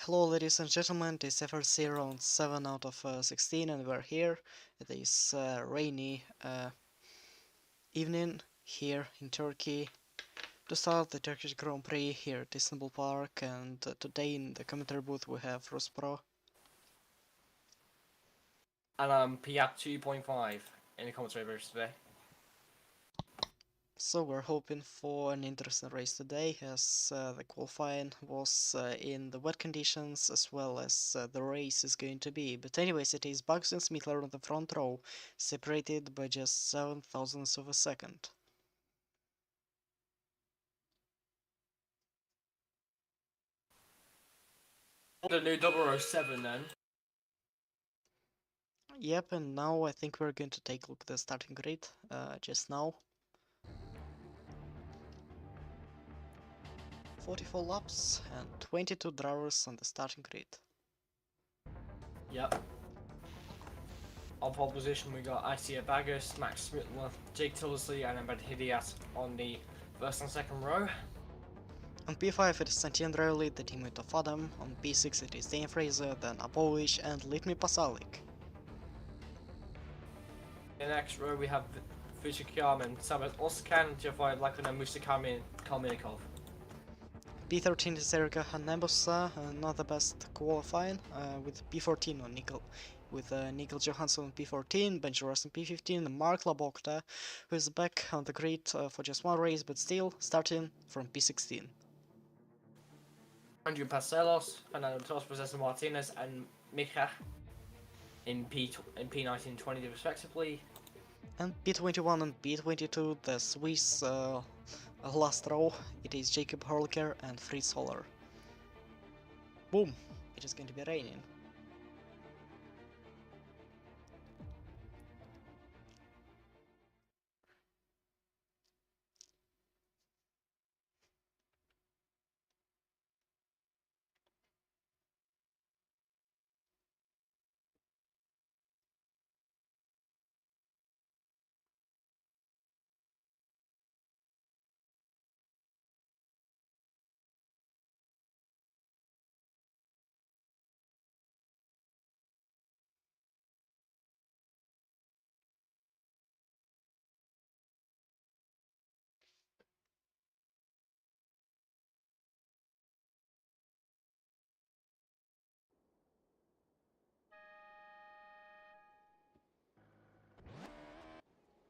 Hello ladies and gentlemen, it is FRC round 7 out of 16 and we're here. It is rainy evening here in Turkey to start the Turkish Grand Prix here at Istanbul Park, and today in the commentary booth we have Rospro. And I'm Piat 2.5 in the commentary booth today. So we're hoping for an interesting race today, as the qualifying was in the wet conditions as well as the race is going to be. But anyways, it is Bugs and Smitler on the front row, separated by just 7 thousandths of a second. The new 007 then. Yep, and now I think we're going to take a look at the starting grid just now. 44 laps and 22 drivers on the starting grid. Yep. On pole position we got Isia Bagus, Max Smitler, Jake Tillersley and Ahmed Hidiat on the first and second row. On P5 it is Santian Drowley, the teammate of Adam. On P6 it is Dane Fraser, then Apovic and Litmi Pasalic. In the next row we have Fuchsia Kyaman, Samet Oskan, Jafar Lakuna Musakami Kalminikov. P13 is Erika Hanebusa, not the best qualifying, with P14 on Nickel. With Nickel Johansson on P14, Ben Joras on P15, Mark Labokta, who is back on the grid for just one race, but still starting from P16. Andrew Pastelos, Fernando Torres, Professor Martinez and Mika in P19 and 20 respectively. And P21 and P22, the Swiss last row, it is Jacob Horliker and Fritz Holler. Boom! It is going to be raining.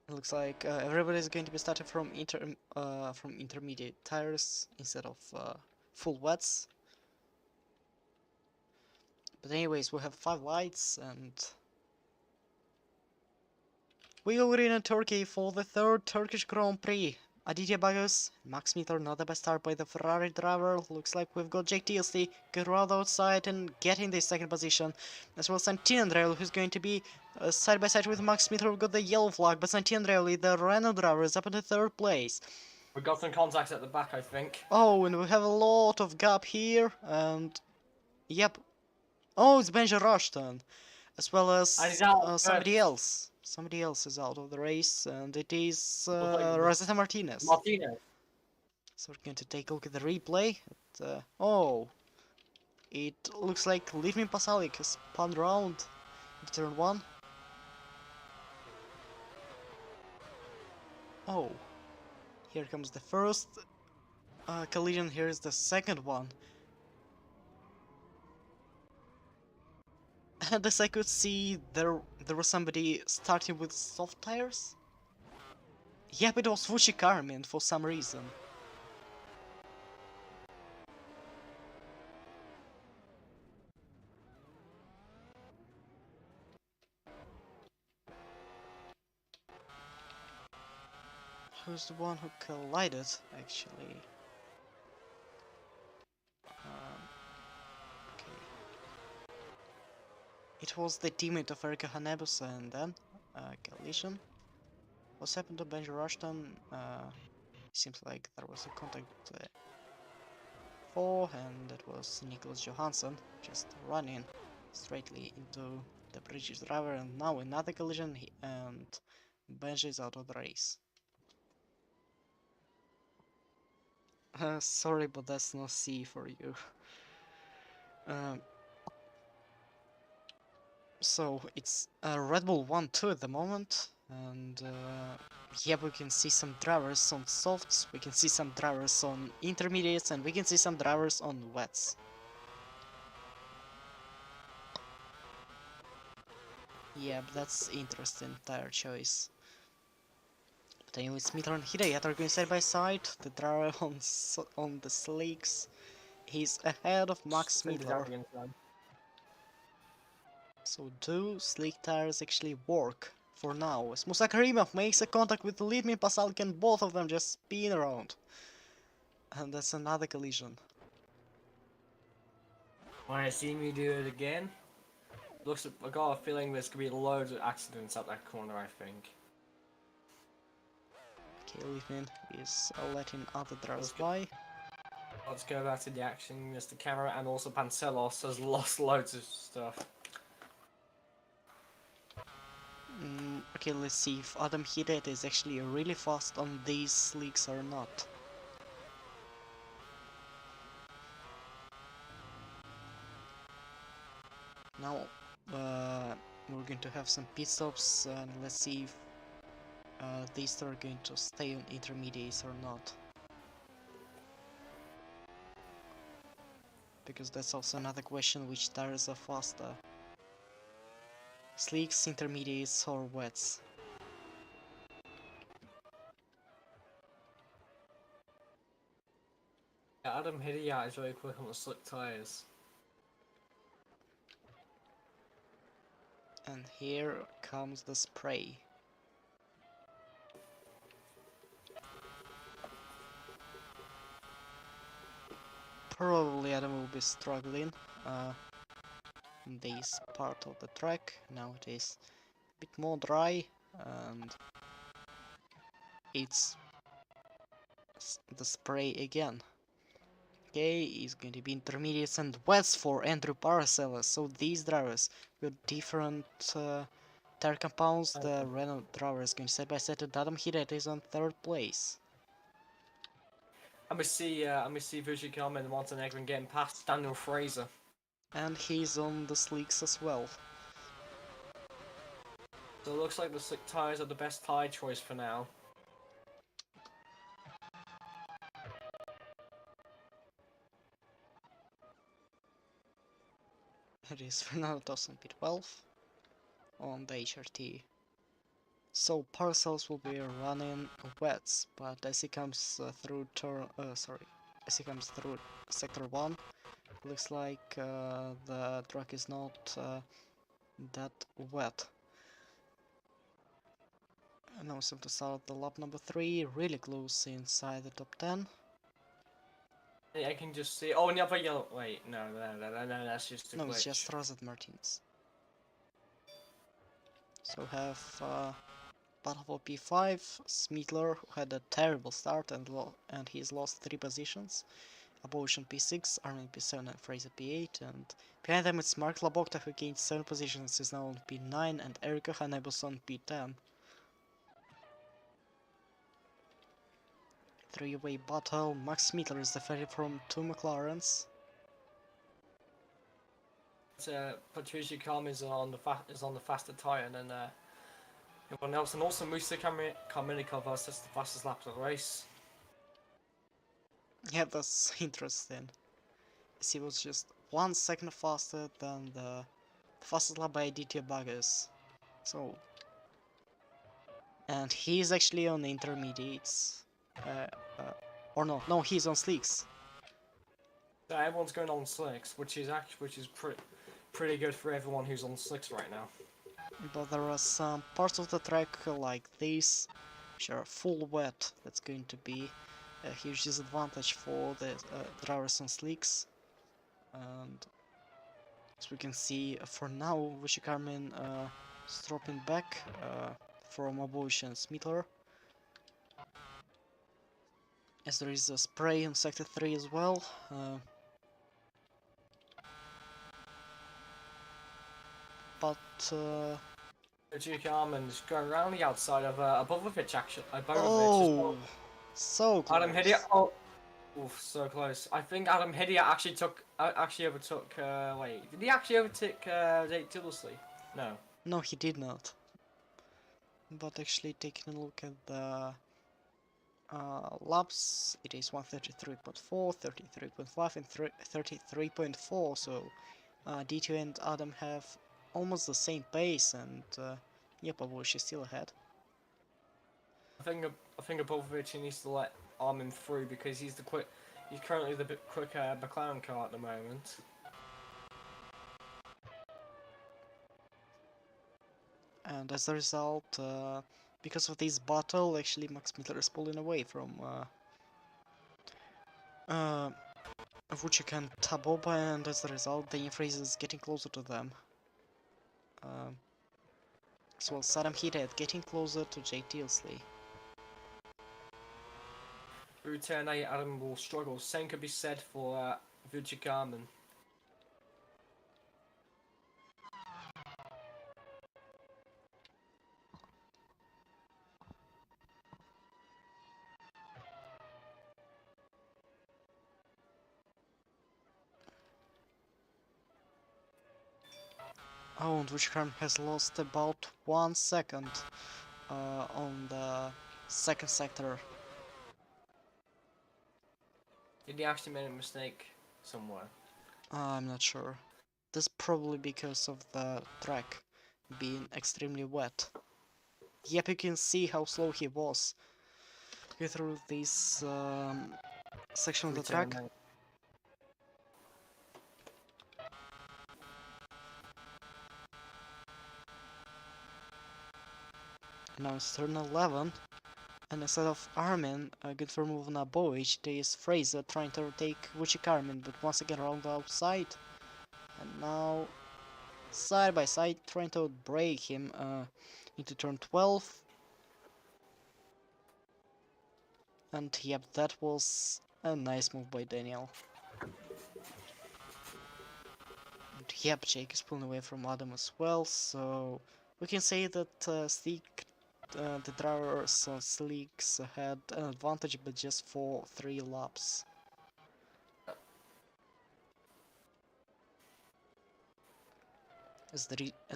It looks like everybody's going to be starting from intermediate tires instead of full wets. But anyways, we have 5 lights and we are in Turkey for the 3rd Turkish Grand Prix. Aditya Bagus, Max Meter, not the best start by the Ferrari driver. Looks like we've got Jake TLC get around outside and getting the 2nd position. As well as Santin Andreoli, who's going to be side by side with Max Meter. We've got the yellow flag, but Santin Andreoli, the Renault driver, is up in the 3rd place. We've got some contacts at the back, I think. Oh, and we have a lot of gap here, and yep. Oh, it's Benji Rushton, as well as somebody else. Somebody else is out of the race, and it is Rosetta Martinez. So we're going to take a look at the replay. Oh, it looks like Litmin Pasalic has spun around in turn 1. Oh, here comes the first collision. Here is the second one. And as I could see, there was somebody starting with soft tires. Yep, it was Fushikaramin for some reason. Who's the one who collided, actually? Okay. It was the teammate of Erika Hanebusa, and then collision. What's happened to Benji Rushton? Seems like there was a contact before, and that was Nicholas Johansson just running straightly into the British driver, and now another collision, and Benji is out of the race. Sorry, but that's no C for you. Um, so it's Red Bull 1-2 at the moment, and yeah, we can see some drivers on softs, we can see some drivers on intermediates, and we can see some drivers on wets. Yeah, that's interesting tire choice. But anyway, Smith and Hidayat are going side by side. The driver on the slicks, he's ahead of Max Send it Smitler. down again, son. So do slick tires actually work for now? As Musa Karimov makes a contact with the lead me Pasalik and both of them just spin around. And that's another collision. When I see me do it again, I got a feeling there's gonna be loads of accidents at that corner, I think. Okay, Liefman is letting other drivers by. Let's go back to the action. Mr. Camera and also Pancelos has lost loads of stuff. Okay, let's see if Adam Hidayat is actually really fast on these slicks or not. Now, we're going to have some pit stops, and let's see if these are going to stay on intermediates or not. Because that's also another question, which tires are faster? Slicks, intermediates, or wets? Yeah, Adam Hidayat is really quick on the slick tyres. And here comes the spray. Probably Adam will be struggling in this part of the track. Now it is a bit more dry, and it's the spray again. Okay, it's going to be intermediates and wets for Andrew Paracelsus. So these drivers with different tire compounds. The Renault driver is going side by side, and Adam Hidayat is on third place. I'm gonna see Vujicom and the Montenegrin getting past Daniel Fraser. And he's on the slicks as well. So it looks like the slick tyres are the best tyre choice for now. It is Fernando Tosin P12 on the HRT. So Parcels will be running wets, but as he comes through as he comes through sector 1, looks like the track is not that wet. And now time to start the lap number 3, really close inside the top 10. I can just see. Oh, another yellow. Wait, no, that's just a glitch. No, it's just Rosette Martins. So have battle for P5, Smitler, who had a terrible start and he's lost 3 positions. Abortion P6, Armin P7 and Fraser P8, and behind them it's Mark Labokta, who gained 7 positions, is now on P9, and Erika Hanebus on P10. 3-way battle. Max Smitler is defended from 2 McLarens. Patricia Calm is on the faster tyre than everyone else, and also Musa Karmenikov has the fastest lap of the race. Yeah, that's interesting. He was just 1 second faster than the fastest lap by Aditya Bagas. So, and he's actually on intermediates. Or no, he's on slicks. So everyone's going on slicks, which is pretty good for everyone who's on slicks right now. But there are some parts of the track like this, which are full wet. That's going to be a huge disadvantage for the drivers on slicks. And as we can see, for now, Vishikarmin is dropping back from Abortion Smitler. As there is a spray in Sector 3 as well. Duke Armand's going around the outside of above the pitch action. Oh, so close. Adam Hidayat. Oh, Oof, so close. I think Adam Hidia actually overtook. Wait, did he actually overtake Jake Tilsley? No. No, he did not. But actually, taking a look at the laps, it is 133.4, 33.5, and 33.4. So D2 and Adam have almost the same pace, and yeah, Pavlovich is still ahead. I think Abramovich needs to let Armin through because he's currently the bit quicker McLaren car at the moment. And as a result, because of this battle, actually Max Miller is pulling away from Vucek and Taboba, and as a result, the Infraze is getting closer to them. As well, Saddam Hidayat getting closer to Jay Tilsley. Through turn 8, Adam will struggle. Same could be said for Vucek Armin. Oh, and Vucek has lost about 1 second on the second sector. Did he actually make a mistake somewhere? I'm not sure. This probably because of the track being extremely wet. Yep, you can see how slow he was through this section of the track. Now it's turn 11, and instead of Armin, good for move on Abovic, there is Fraser trying to take Vucek Armin, but once again around the outside. And now, side by side, trying to break him into turn 12. And yep, that was a nice move by Daniel. And yep, Jake is pulling away from Adam as well, so we can say that the drivers on Slicks had an advantage, but just for 3 laps. As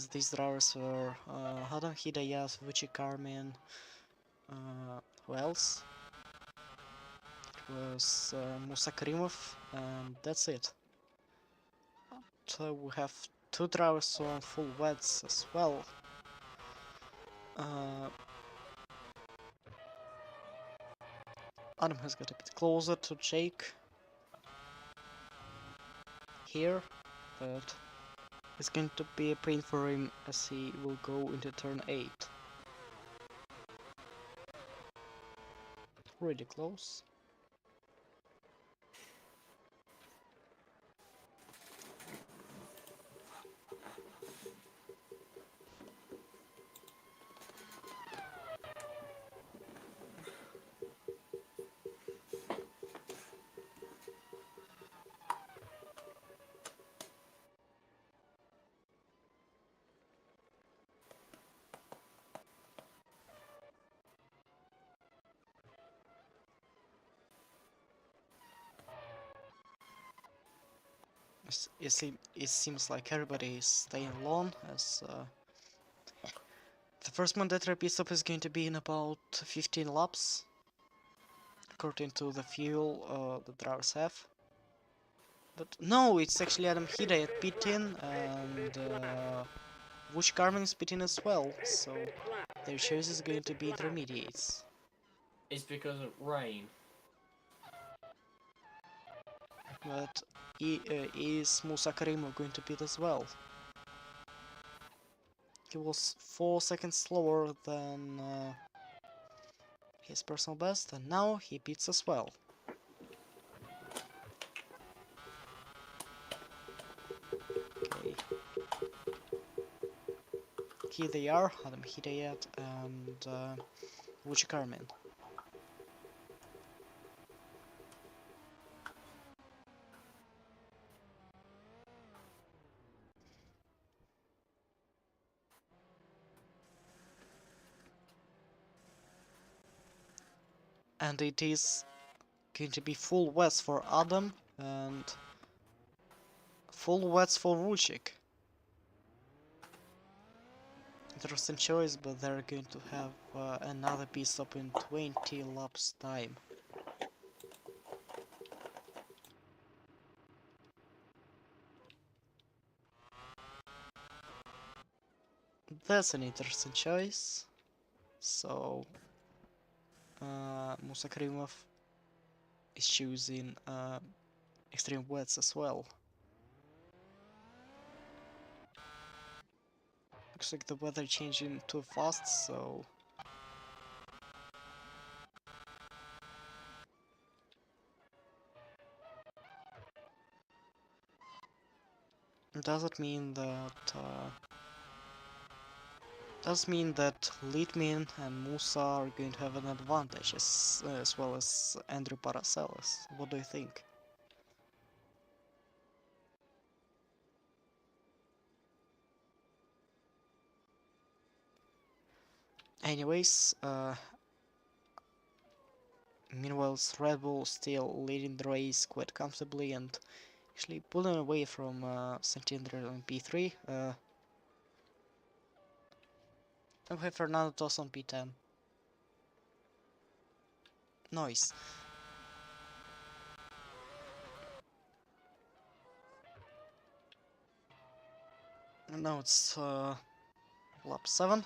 these drivers were Adam Hidayat, Vucek Armin, who else? It was Musa Karimov, and that's it. So we have 2 drivers on full wets as well. Adam has got a bit closer to Jake here, but it's going to be a pain for him as he will go into turn 8. Really close. It seems like everybody is staying long, as the first mandatory pit stop is going to be in about 15 laps, according to the fuel the drivers have. But no, it's actually Adam Hidayat pitting, and Vucek Armin is pitting as well, so their choice is going to be intermediates. It's because of rain. But is Musa Karimov going to pit as well? He was 4 seconds slower than his personal best, and now he pits as well. Okay. Here they are, Adam Hidayat and Vucek Armin. And it is going to be full wets for Adam and full wets for Vucik. Interesting choice, but they're going to have another pit stop in 20 laps time. That's an interesting choice. So Musa Karimov is choosing extreme wets as well. Looks like the weather changing too fast, so does it mean that Litmin and Musa are going to have an advantage as well as Andrew Paracelsus? What do you think? Anyways, meanwhile Red Bull still leading the race quite comfortably and actually pulling away from Santander on P3. Then we have Fernando Toss on P10. Nice. And now it's lap 7.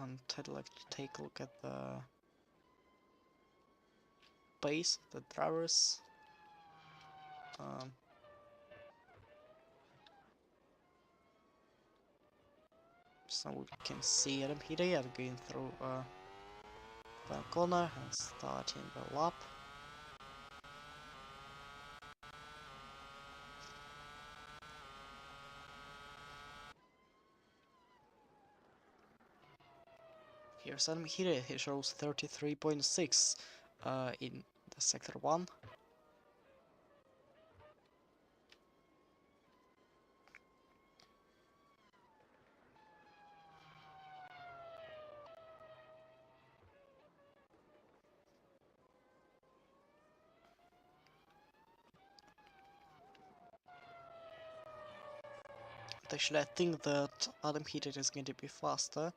And I'd like to take a look at the pace of the drivers. So we can see Adam Hidayat going through one corner and starting the lap. Here's Adam Hidayat, he shows 33.6 in the sector 1. Actually, I think that Adam Hidayat is going to be faster.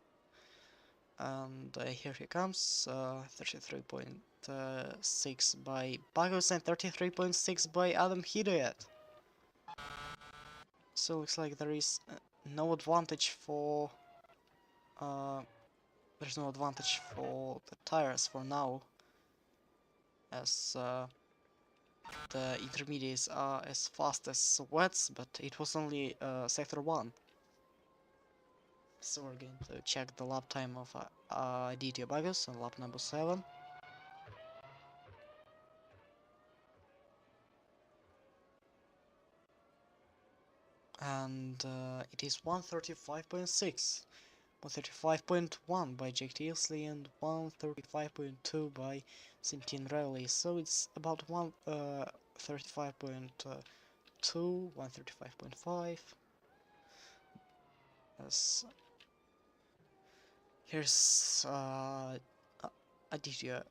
And here he comes, 33.6 by Bagos and 33.6 by Adam Hidayat. So looks like there is no advantage for there's no advantage for the tires for now, as the intermediates are as fast as wets, but it was only sector 1. So we're going to check the lap time of Aditya Bagos on lap number 7. And it is 135.6, 135.1 by Jake Teasley and 135.2 by Sintin Riley. So it's about 135.2, 135.5. Yes. Here's Aditya,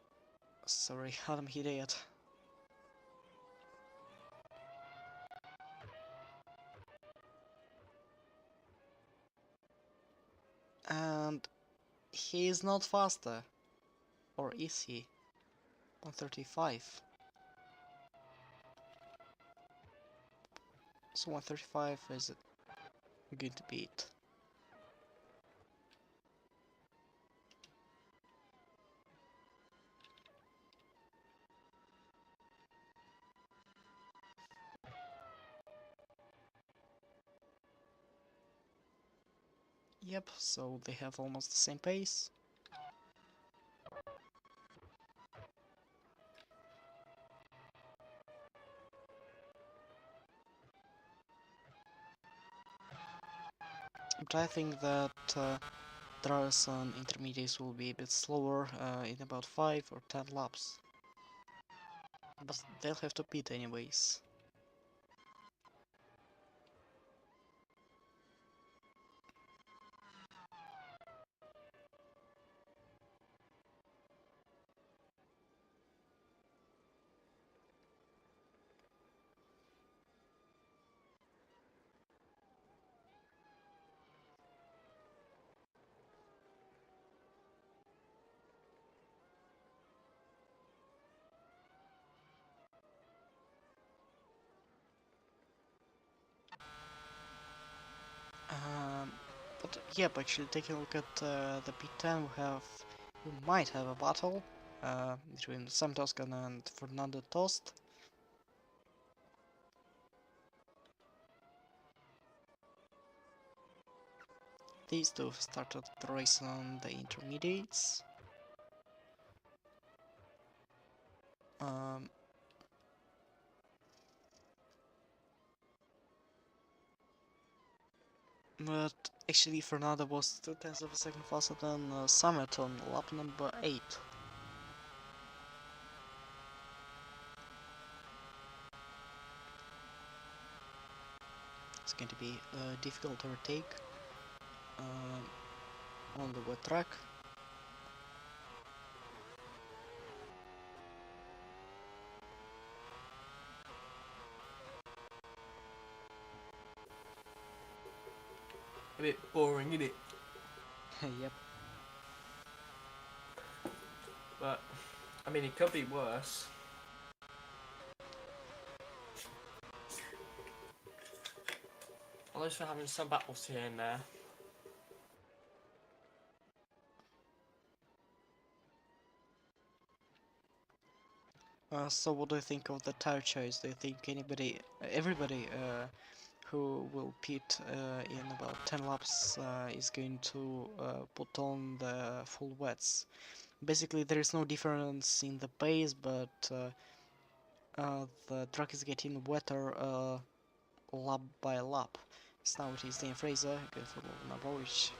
sorry, Adam Hidayat. And he is not faster. Or is he? 135. So 135 is going to beat. Yep, so they have almost the same pace. But I think that drivers on intermediates will be a bit slower in about 5 or 10 laps. But they'll have to pit anyways. yep, actually taking a look at the P10, we might have a battle between Sam Toscan and Fernando Tost. These two started the race on the intermediates. But actually Fernando was 2/10 of a second faster than Summit on lap number 8. It's going to be difficult to overtake on the wet track. A bit boring, isn't it? Yep. But I mean, it could be worse. At least we're having some battles here and there. So what do you think of the tire choice? Do you think everybody who will pit in about 10 laps is going to put on the full wets? Basically there is no difference in the pace, but the track is getting wetter lap by lap. So now it is Dean Fraser going for number which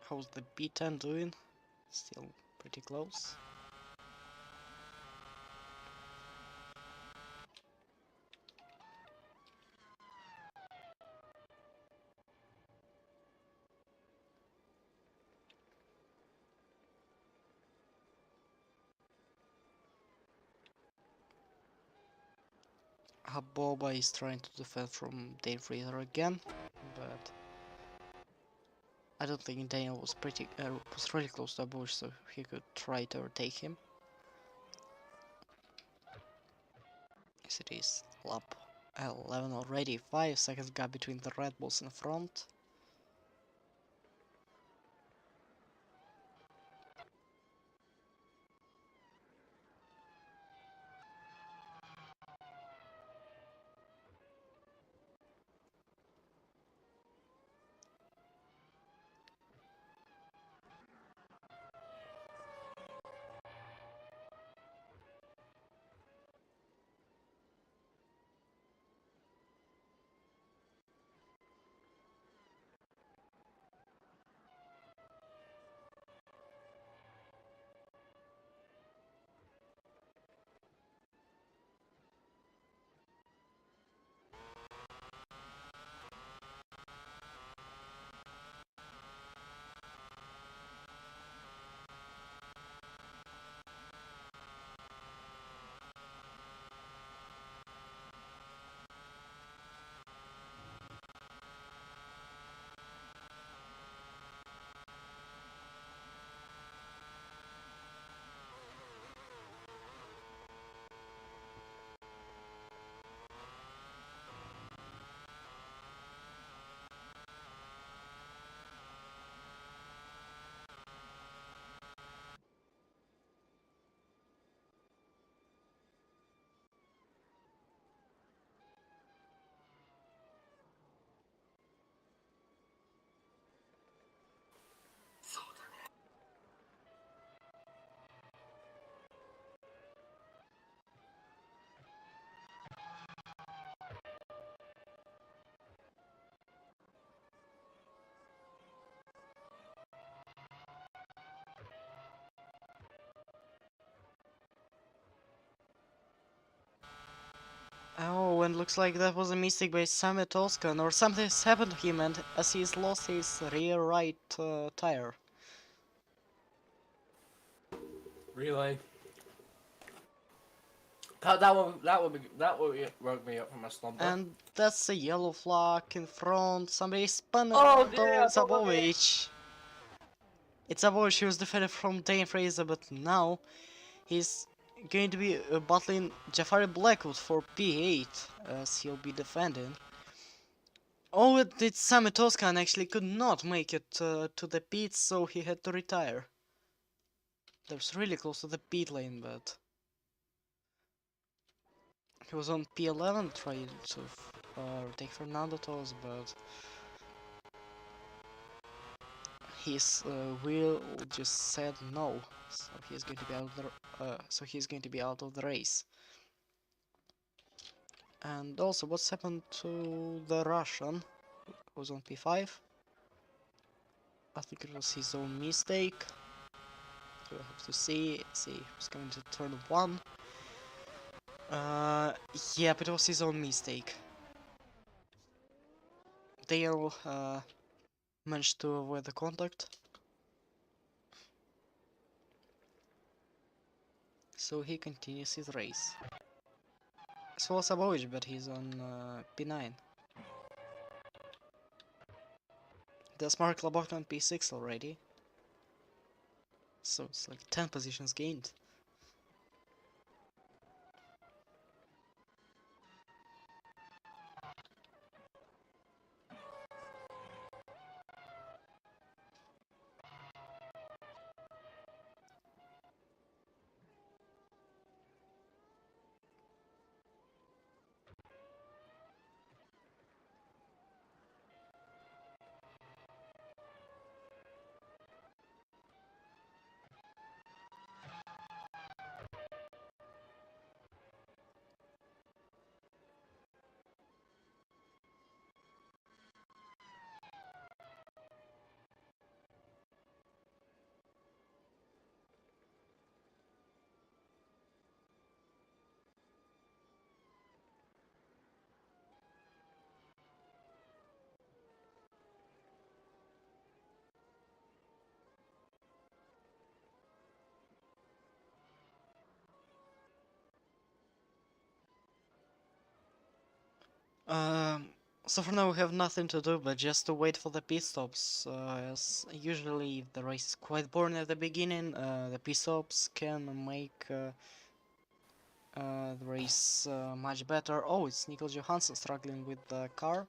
how's the B10 doing? Still pretty close. Boba is trying to defend from Dave Fraser again, but I don't think Daniel was really close to a bush, so he could try to overtake him. Yes, it is lap 11 already. 5 seconds gap between the Red Bulls in front. Oh, and looks like that was a mistake by Samet Oskan, or something's happened to him, and as he's lost his rear right tire. Really? That would woke me up from my slumber. And that's a yellow flag in front. Somebody spun Oh it dear! on I thought that was Zabovich. It's Zabovich who was defended from Dane Fraser, but now he's going to be battling Jafari Blackwood for P8 as he'll be defending. Oh, it's Sami Toscan actually could not make it to the pits, so he had to retire. That was really close to the pit lane, but he was on P11 trying to take Fernando Toes, but his wheel just said no, so he's going to be out of the race. And also, what's happened to the Russian who was on P5? I think it was his own mistake. We'll have to see who's coming to turn 1. Yeah, but it was his own mistake. Dale managed to avoid the contact. So he continues his race. So was Sabovic, but he's on P9. There's Mark Labok on P6 already. So it's like 10 positions gained. Um, so for now we have nothing to do but just to wait for the pit stops. As usually the race is quite boring at the beginning, the pit stops can make the race much better. Oh, it's Niklas Johansson struggling with the car,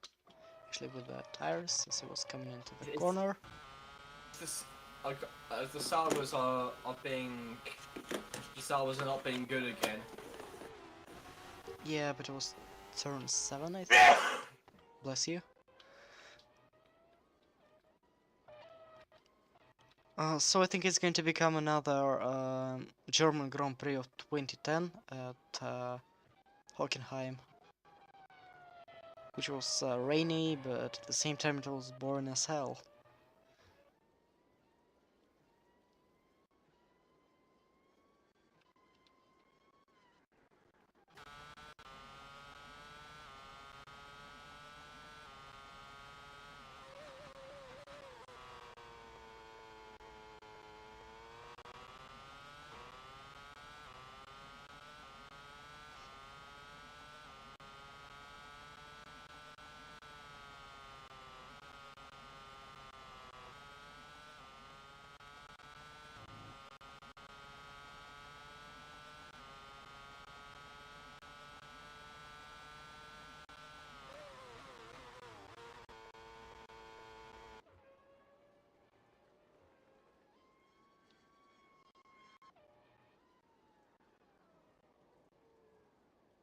actually with the tires as he was coming into the corner. This, like, the start was not being, the start was not being good again. Yeah, but it was turn 7, I think. Bless you. So I think it's going to become another German Grand Prix of 2010 at Hockenheim, which was rainy, but at the same time it was boring as hell.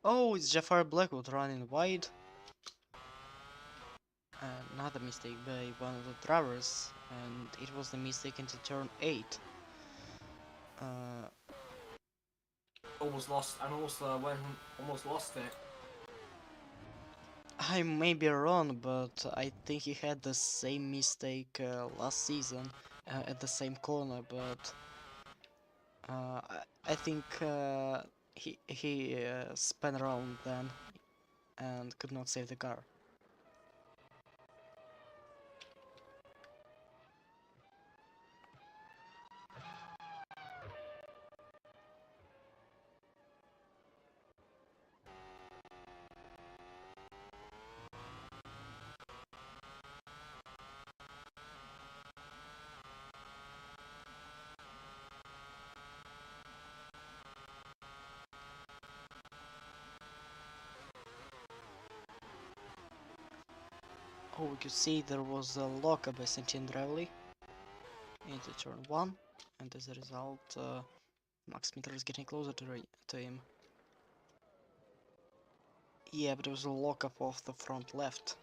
Oh, it's Jafar Blackwood running wide. Another mistake by one of the drivers, and it was the mistake into turn 8. Almost lost, and also almost lost it. I may be wrong, but I think he had the same mistake last season at the same corner, but I think he spun around then and could not save the car. Oh, we could see there was a lockup by Sentient Rally into turn 1, and as a result, Max Mitter is getting closer to him. Yeah, but there was a lockup off the front left.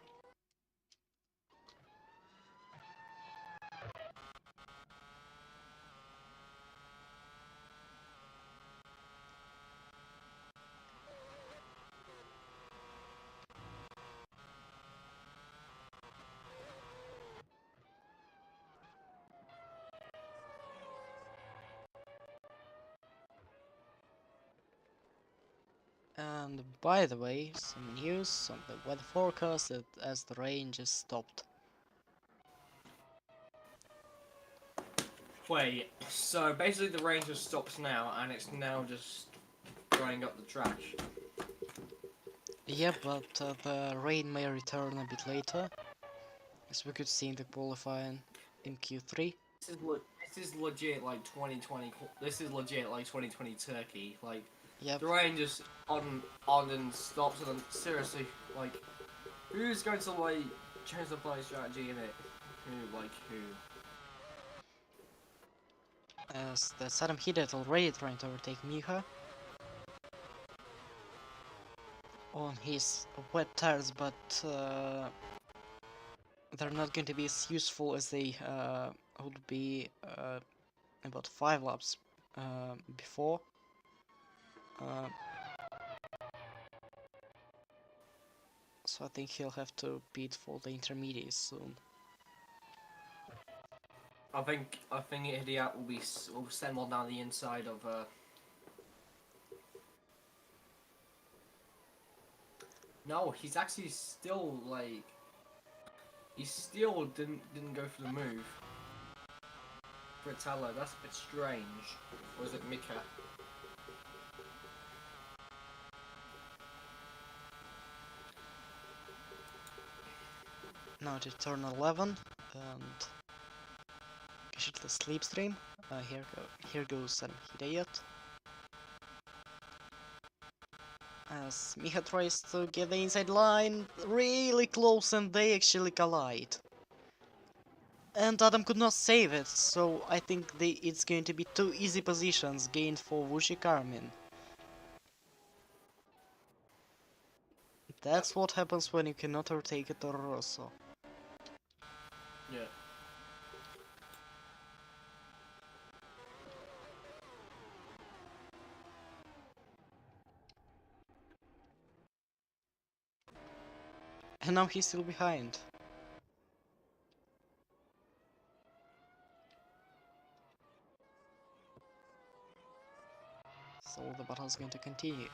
And by the way, some news on the weather forecast that as the rain just stopped. Wait, so basically the rain just stops now, and it's now just drying up the trash. Yeah, but the rain may return a bit later, as we could see in the qualifying in Q3. This is legit like 2020. This is legit like 2020 Turkey. Like Yep. the rain just on and stops, and then seriously, like who's going to like change the play strategy in it? Who? As the Saddam Hiddet already trying to overtake Miha on his wet tires, but they're not going to be as useful as they would be about 5 laps before. So I think he'll have to pit for the intermediates soon. I think Idiot will send one down the inside of. No, he's actually still like. He still didn't go for the move. Fratello, that's a bit strange. Or is it Mika? Now to turn 11 and push the slipstream. Here goes Saddam Hidayat. As Miha tries to get the inside line really close, and they actually collide. And Adam could not save it, so I think it's going to be 2 easy positions gained for Wushi Karmin. That's what happens when you cannot overtake a Toro Rosso. Yeah. And now he's still behind. So the battle is going to continue.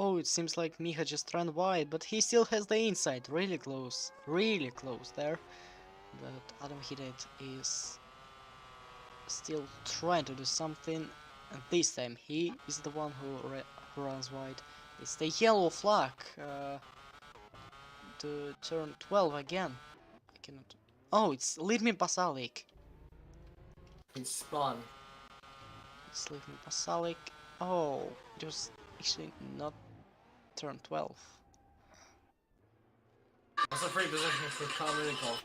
Oh, it seems like Miha just ran wide, but he still has the inside, really close there. But Adam Hidayat is still trying to do something, and this time he is the one who runs wide. It's the yellow flag to turn 12 again. I cannot. Oh, it's Lead Me Pasalik. It's spun. It's Lead Me Pasalik. Oh, it was actually not turn 12. That's a free position for Carmichael.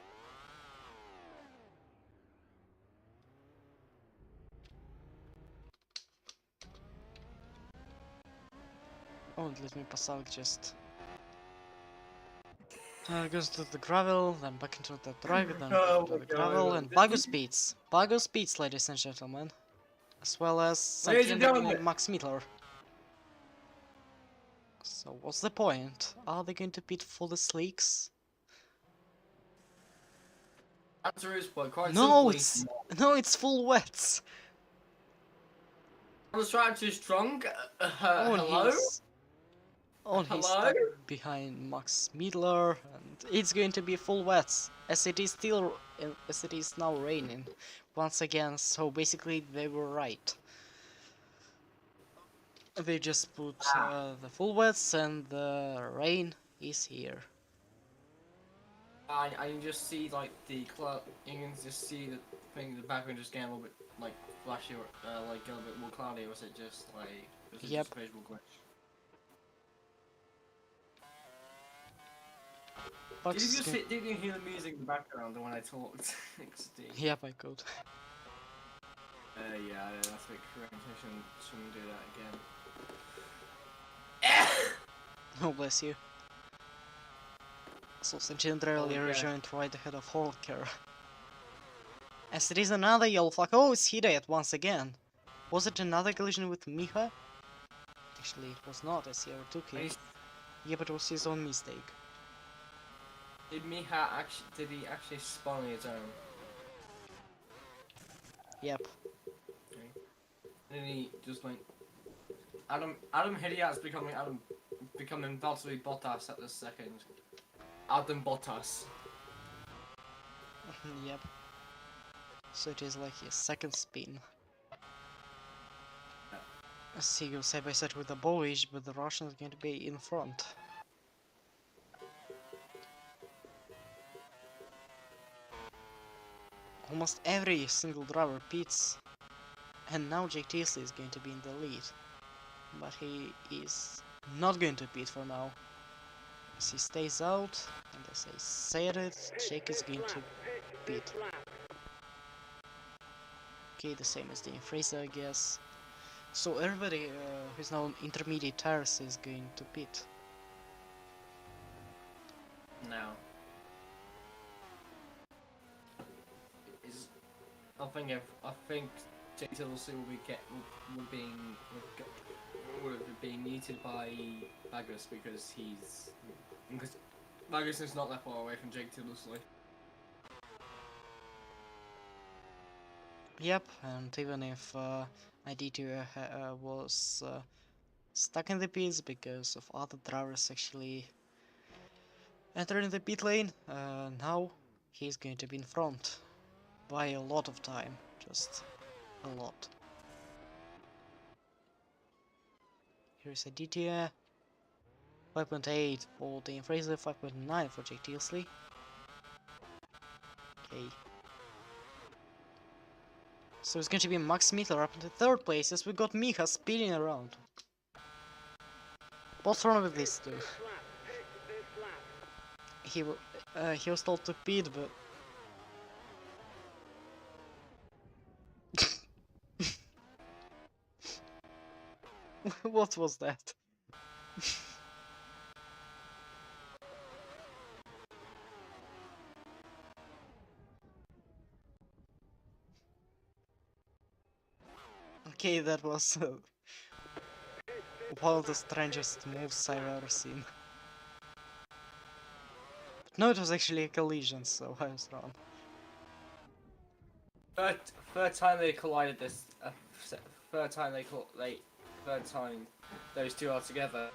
Oh, let me pass out just. Goes to the gravel, then back into the drag, then back Oh into my the God. gravel, and Bago speeds. Bago speeds, ladies and gentlemen. As well as Ladies and gentlemen. Max Mittler. So what's the point? Are they going to pit for the sleeks? Answer is quite No, simply. it's full wets. I was trying too strong. Oh, and Hello? he's Hello? stuck behind Max Mittler, and it's going to be full wets, as it is now raining once again. So basically, they were right. They just put the full wets, and the rain is here. I can just see like the cloud. You can just see the thing in the background just getting a little bit like flashy or like a little bit more cloudy. Or was it just like Yep. just a visual glitch? Did you hear the music in the background when I talked? Yep, I could. Yeah, that's a bit correct. I shouldn't do that again. Oh, bless you. So Sentinel Okay. rejoined right ahead of Holker. As it is another yellow flag. Oh, it's Hidayat once again. Was it another collision with Miha? Actually, it was not, as he overtook him. Yeah, but it was his own mistake. Did he actually spawn on his own? Yep. Okay. And he just like Adam Hidayat's becoming Valtteri Bottas at this second. Adam Bottas. Yep. So it is like his second spin. As he goes side by side with the Polish, but the Russian is going to be in front. Almost every single driver pits, and now Jake Teasley is going to be in the lead. But he is not going to pit for now. As he stays out, and as I said it, Jake is going to pit. Okay, the same as the Fraser, I guess. So everybody who's now on intermediate tires is going to pit. Now. I think JTLC will be muted by Bagus because Bagus is not that far away from Jake Tillersley. Yep, and even if ID2 was stuck in the pits because of other drivers actually entering the pit lane, now he's going to be in front by a lot of time, just a lot. Here's Aditya, 5.8 for Dane Fraser, 5.9 for Jake Tilsley. Okay. So it's going to be Max Mittler up in the third place as we got Miha speeding around. What's wrong with this dude? He was told to pit, but what was that? Okay, that was one of the strangest moves I've ever seen. But no, it was actually a collision, so I was wrong. Third time they collided this. Third time those two are together.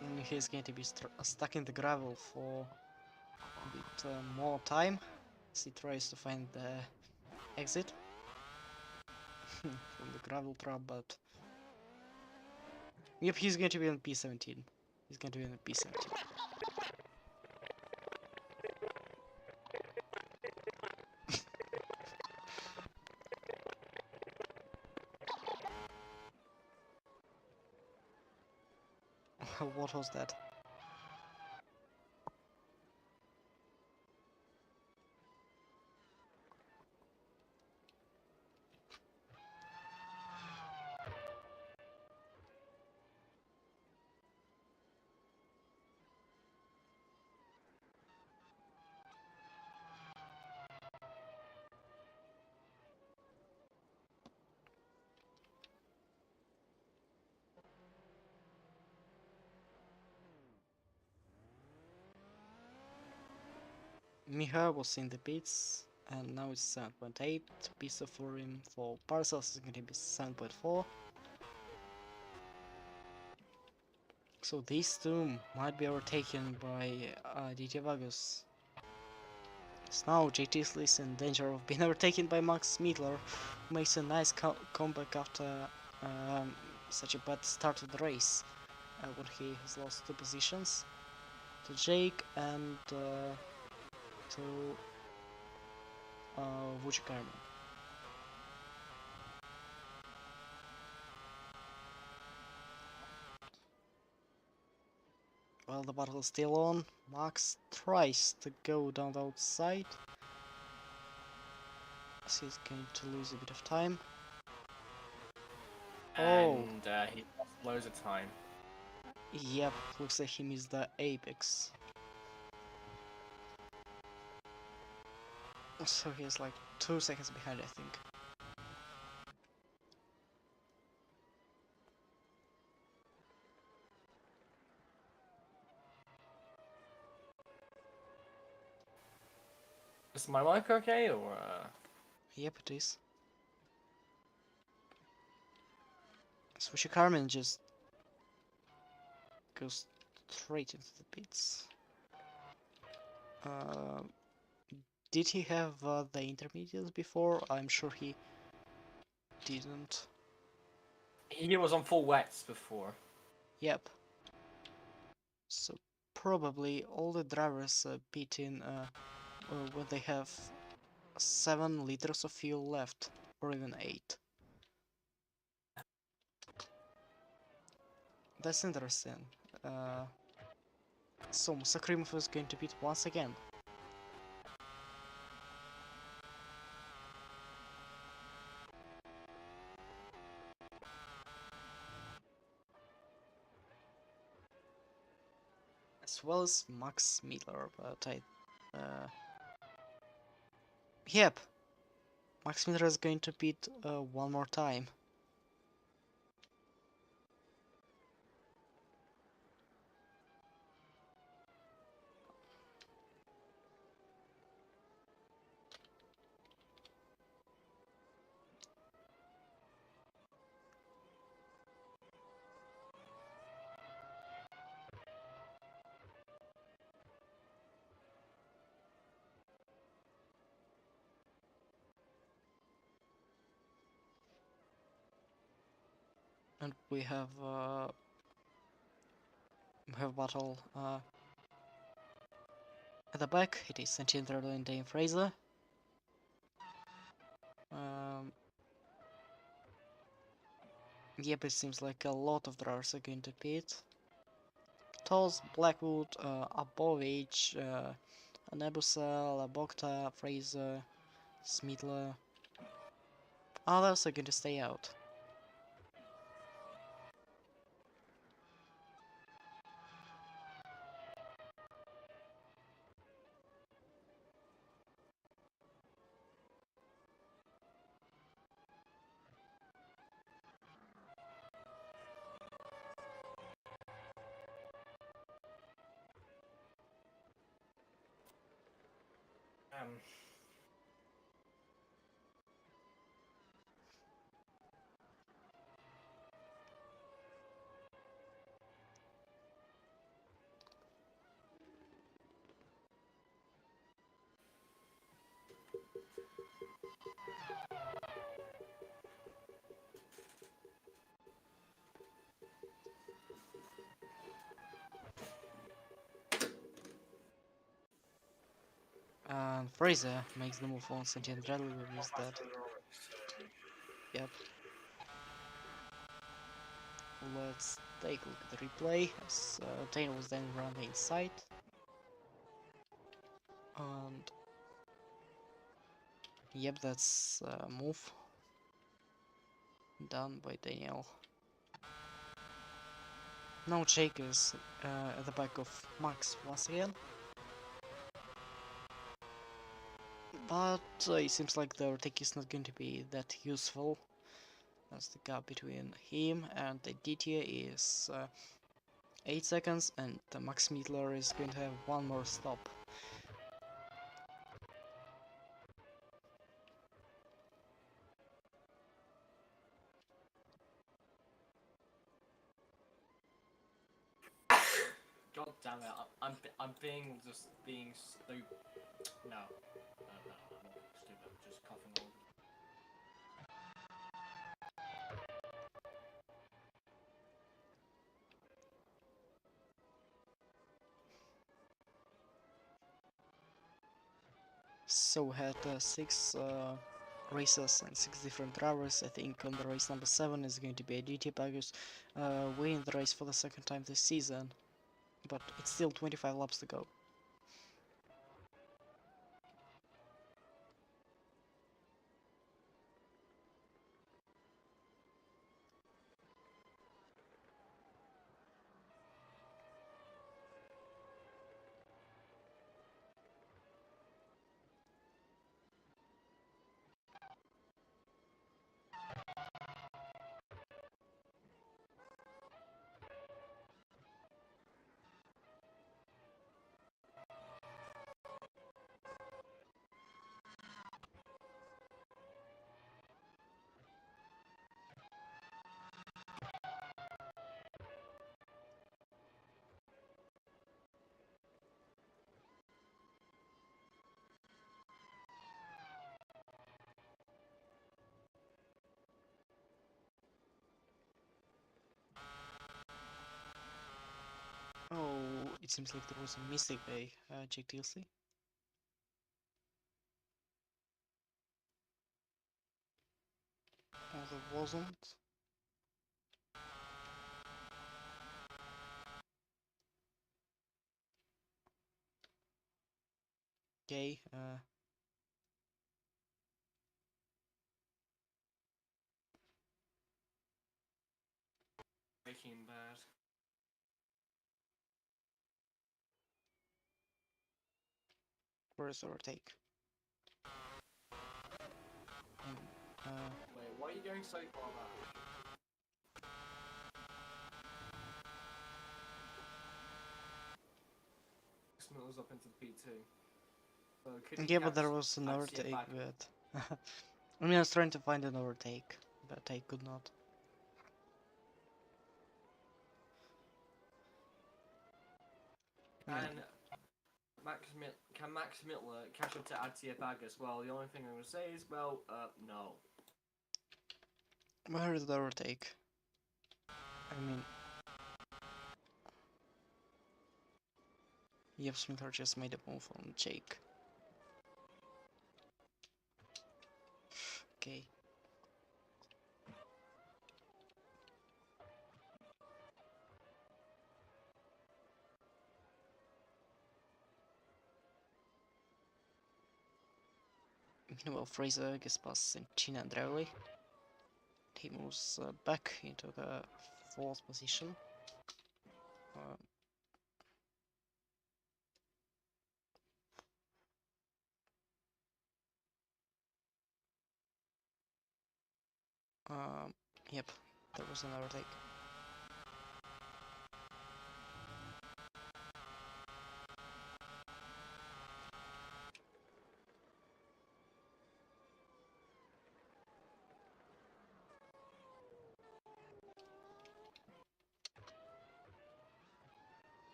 And he's going to be stuck in the gravel for a bit more time as he tries to find the exit from the gravel trap, but yep, he's going to be on P17. He's going to be on P17. What was that? Miha was in the pits, and now it's 7.8. Pizza for him for parcels is going to be 7.4. So these two might be overtaken by DT Vagus. So now JT is in danger of being overtaken by Max Miedler, who makes a nice comeback after such a bad start of the race, when he has lost 2 positions to Jake and to Vujikarman. Well, the battle is still on. Max tries to go down the outside, so he's going to lose a bit of time. Oh, And he lost loads of time. yep, looks like he missed the apex. So he's like 2 seconds behind, I think. Is my mic okay, or? Yep, it is. So Carmen just goes straight into the pits. Uh, did he have the intermediates before? I'm sure he didn't. He was on full wets before. Yep. So probably all the drivers pit in when they have 7 liters of fuel left, or even 8. That's interesting. So Musakrimov is going to pit once again. As well as Max Miedler, but yep, Max Miedler is going to pit one more time. And we have battle at the back. It is Sentient and Dane Fraser. Yep, it seems like a lot of drivers are going to pit. Toz, Blackwood, Abovich, Nebusel, Bokta, Fraser, Smidler. Others are going to stay out. And Fraser makes the move on Sentient Bradley when he's dead. Yep. let's take a look at the replay as Dane was then running inside. And yep, that's a move done by Daniel. Now Jake is at the back of Max once again. But it seems like the overtake is not going to be that useful, as the gap between him and the DT is 8 seconds, and the Max Mietler is going to have one more stop. God damn it! I'm being stupid. No, I'm not stupid. I'm just coughing all. So we had 6 races and 6 different drivers. I think on the race number 7 is going to be a DT Bagus winning the race for the second time this season. But it's still 25 laps to go. Oh, it seems like there was a mistake by Jake Tilsley. Oh, there wasn't. Okay, Breaking Bad. where's the overtake? Wait, why are you going so far back? Smith was up into P2. So could he Yeah, but there catch was an actually a overtake, back? but I mean, I was trying to find an overtake, but I could not. Yeah. And can Max Mittler catch up to Atia Bag as well? The only thing I'm gonna say is, well, no. Where is the overtake? I mean, Yep, Smither just made a move on Jake. Okay. Well, Fraser gets past Sentina and Rowley. He moves back into the 4th position. Um, yep, there was an overtake.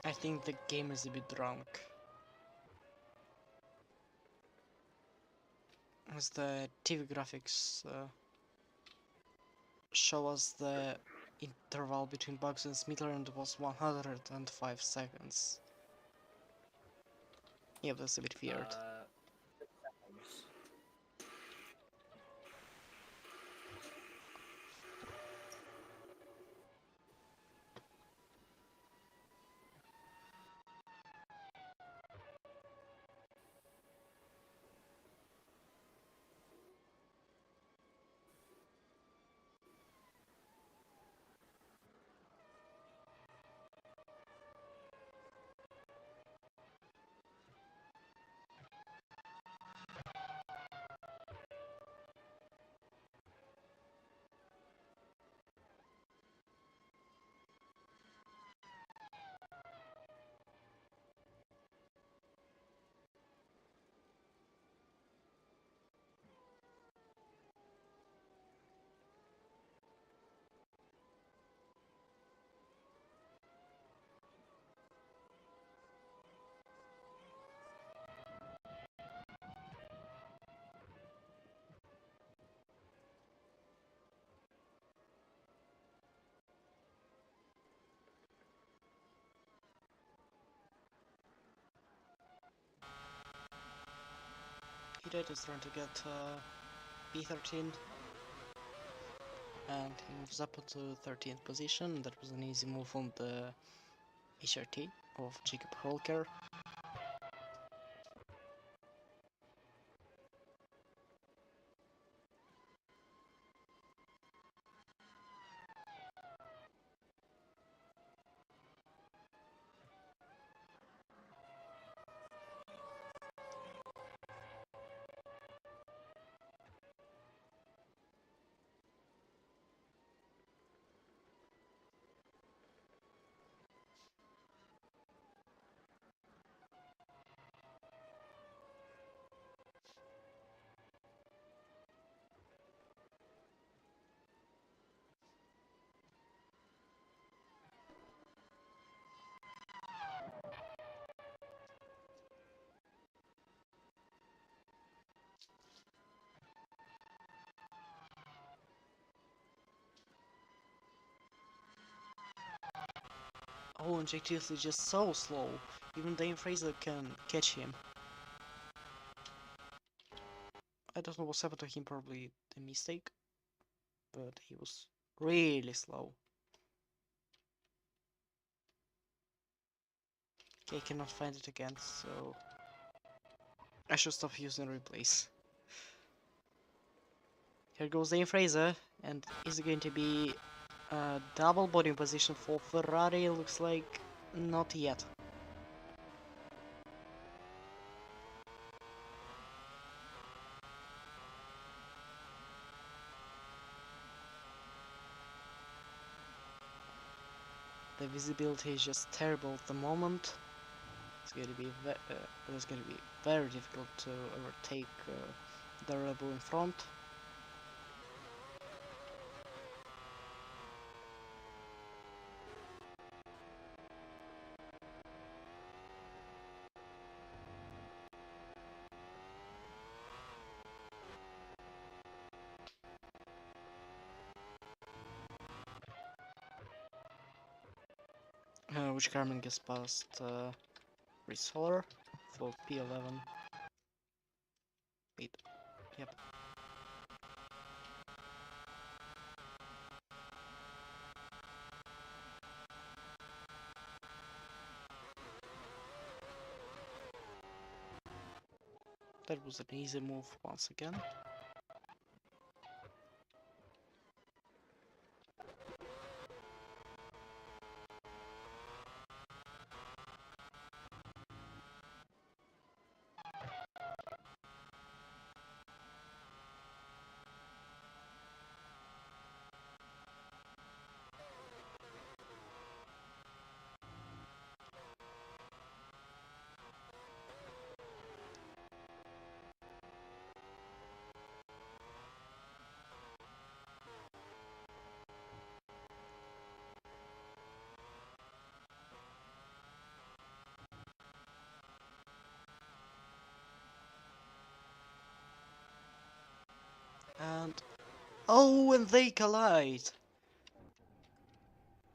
I think the game is a bit drunk. As the TV graphics show us the interval between bugs and Smittler, and it was 105 seconds. Yeah, that's a bit weird. Seconds. He is trying to get P13, and he moves up to 13th position. That was an easy move on the HRT of Jacob Holker. Oh, and JTS is just so slow. Even Dane Fraser can catch him. I don't know what's happened to him, probably a mistake. But he was really slow. Okay, I cannot find it again, so I should stop using replays. Here goes Dane Fraser, and is it going to be a double body position for Ferrari? Looks like not yet. The visibility is just terrible at the moment. It's going to be very difficult to overtake the Red Bull in front. Which Carmen gets past Resolar for P11. Wait, yep. That was an easy move once again. Oh, and they collide.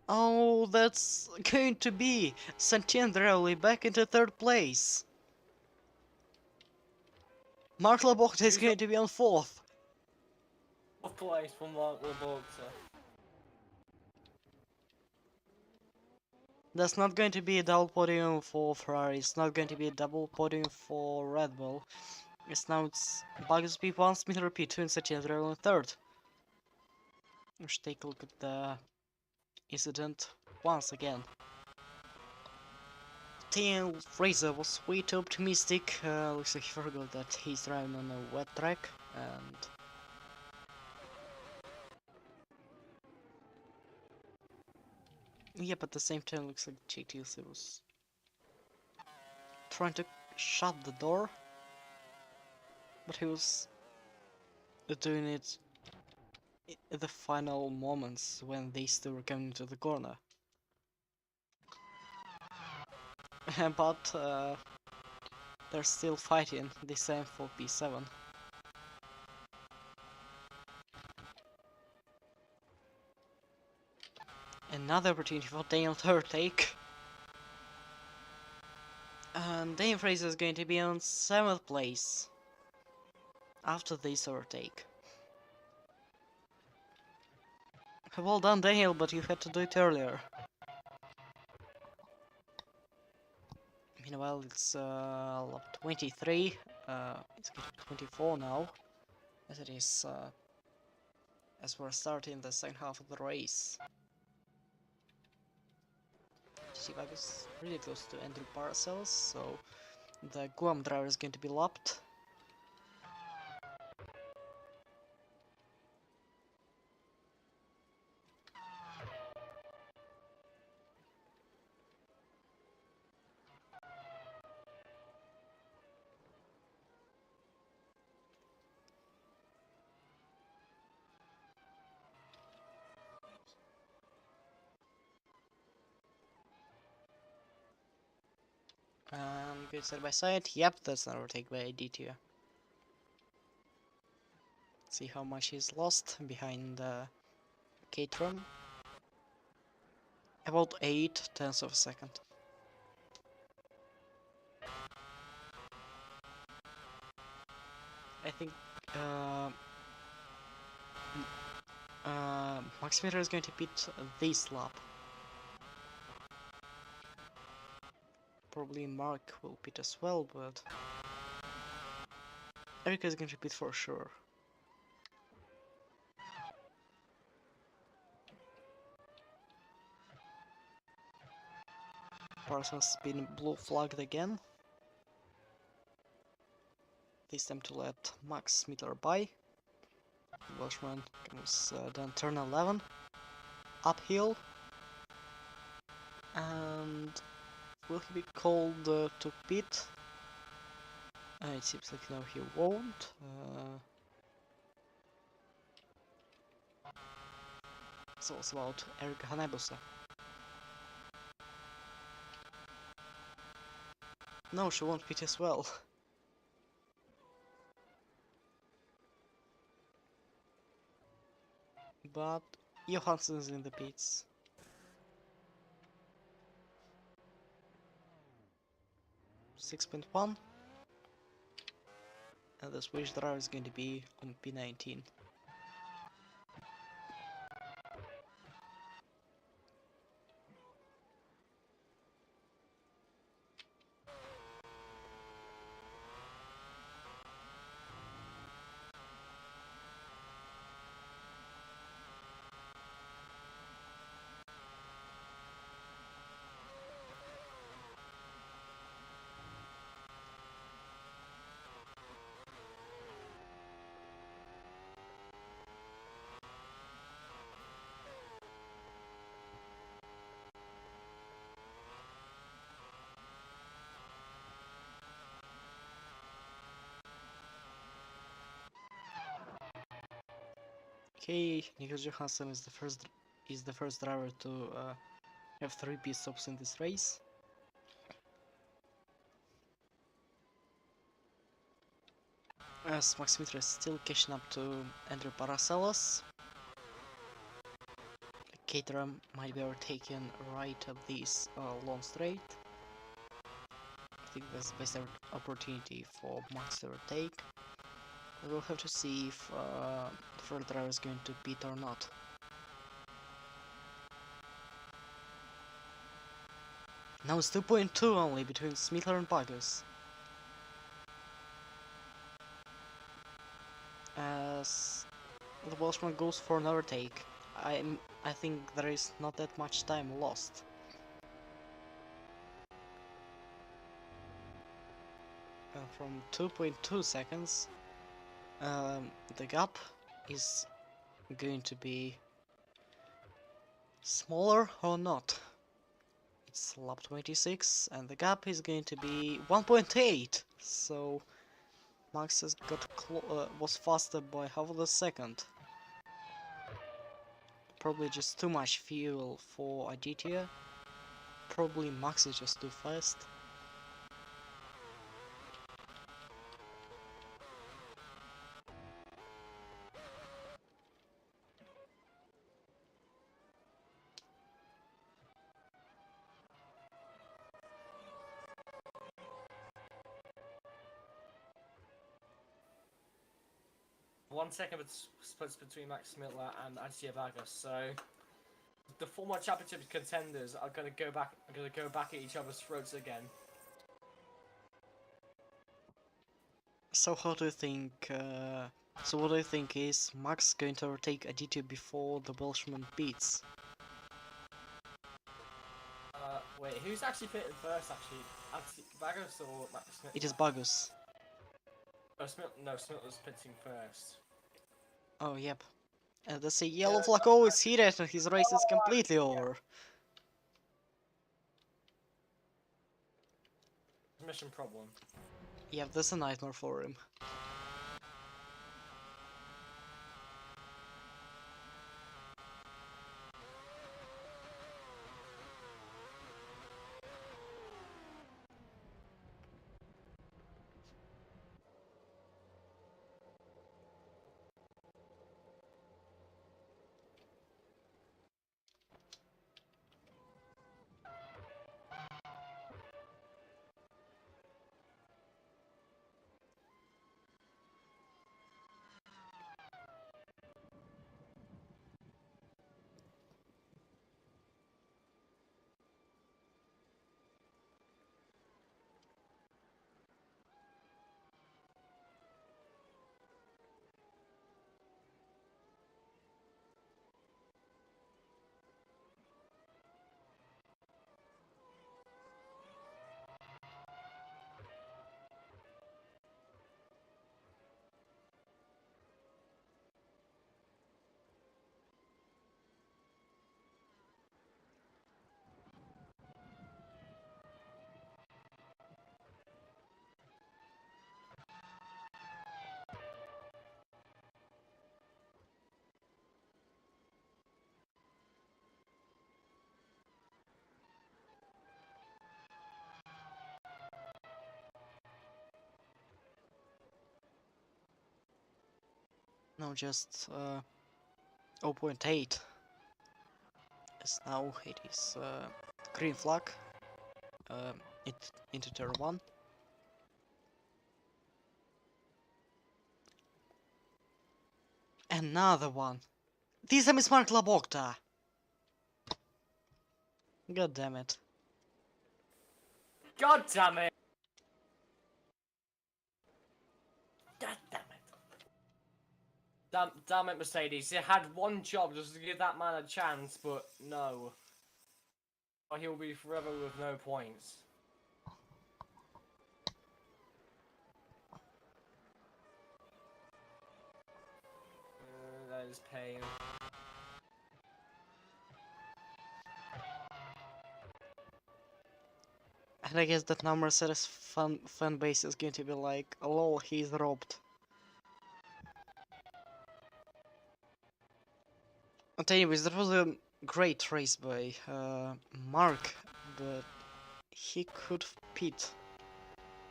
Oh, that's going to be Santiandrelli back into third place. Mark Labocht is going to be on fourth. Fourth place for Mark Labourt. That's not going to be a double podium for Ferrari. It's not going to be a double podium for Red Bull. It's Bugs P1, Smith P2, and Santiandrelli on third. Let's take a look at the incident once again. Team Fraser was way too optimistic. Looks like he forgot that he's driving on a wet track, and yeah, but at the same time, looks like JTLC was trying to shut the door, but he was doing it at the final moments when they still were coming into the corner. But they're still fighting, this time for P7. Another opportunity for Daniel to overtake. And Daniel Fraser is going to be on 7th place after this overtake. Well done, Daniel, but you had to do it earlier. Meanwhile, it's lap 23. It's getting 24 now, as it is as we're starting the second half of the race. Shibag is really close to Andrew Parcells, so the Guam driver is going to be lapped. Good side by side. Yep, that's an overtake by D2. See how much he's lost behind Caterham. About 8/10 of a second. I think Max Miller is going to beat this lap. Probably Mark will beat as well, but Erica is going to beat for sure. Parsons been blue flagged again. This time to let Max Miller by. Welshman comes down turn 11, uphill, and will he be called to pit? It seems like no, he won't. So it's about Erika Hanebusa. No, she won't pit as well. But Johansson's in the pits. .1, and the Swedish driver is going to be on P19. Okay, Nicholas Johansson is the first driver to have 3 pit stops in this race. as Max Mitra is still catching up to Andrew Paracelsus. Caterham might be overtaken right at this long straight. I think that's the best opportunity for Max to overtake. We'll have to see if the first driver is going to pit or not. Now it's 2.2 only between Smitler and Bagus. As the Welshman goes for an overtake, I think there is not that much time lost. From 2.2 seconds, the gap is going to be smaller or not. It's lap 26 and the gap is going to be 1.8, so Max has was faster by half of a second. Probably just too much fuel for Aditya. Probably Max is just too fast. One second splits between Max Mittler and Aditya Vargas, so the former championship contenders are gonna go back at each other's throats again. So how do you think, so what do you think, is Max going to overtake Aditya before the Welshman beats? Wait, who's actually pitting first actually? Vargas or Max Mittler? It is Bagus. Oh, Smittler's pitting first. Oh, yep. And that's a yellow flag. Oh, it's heated and his race is completely over. Mission problem. Yep, that's a nightmare for him. No, just 0.8. As now it is green flag. Into turn 1. Another one. This time it's Mark Labokta. God damn it. God damn it! God damn it! Damn it, Mercedes. You had one job just to give that man a chance, but no. Or he'll be forever with no points. That is pain. And I guess that now Mercedes fan base is going to be like, lol, he's robbed. But anyways, that was a great race by Mark, but he could pit.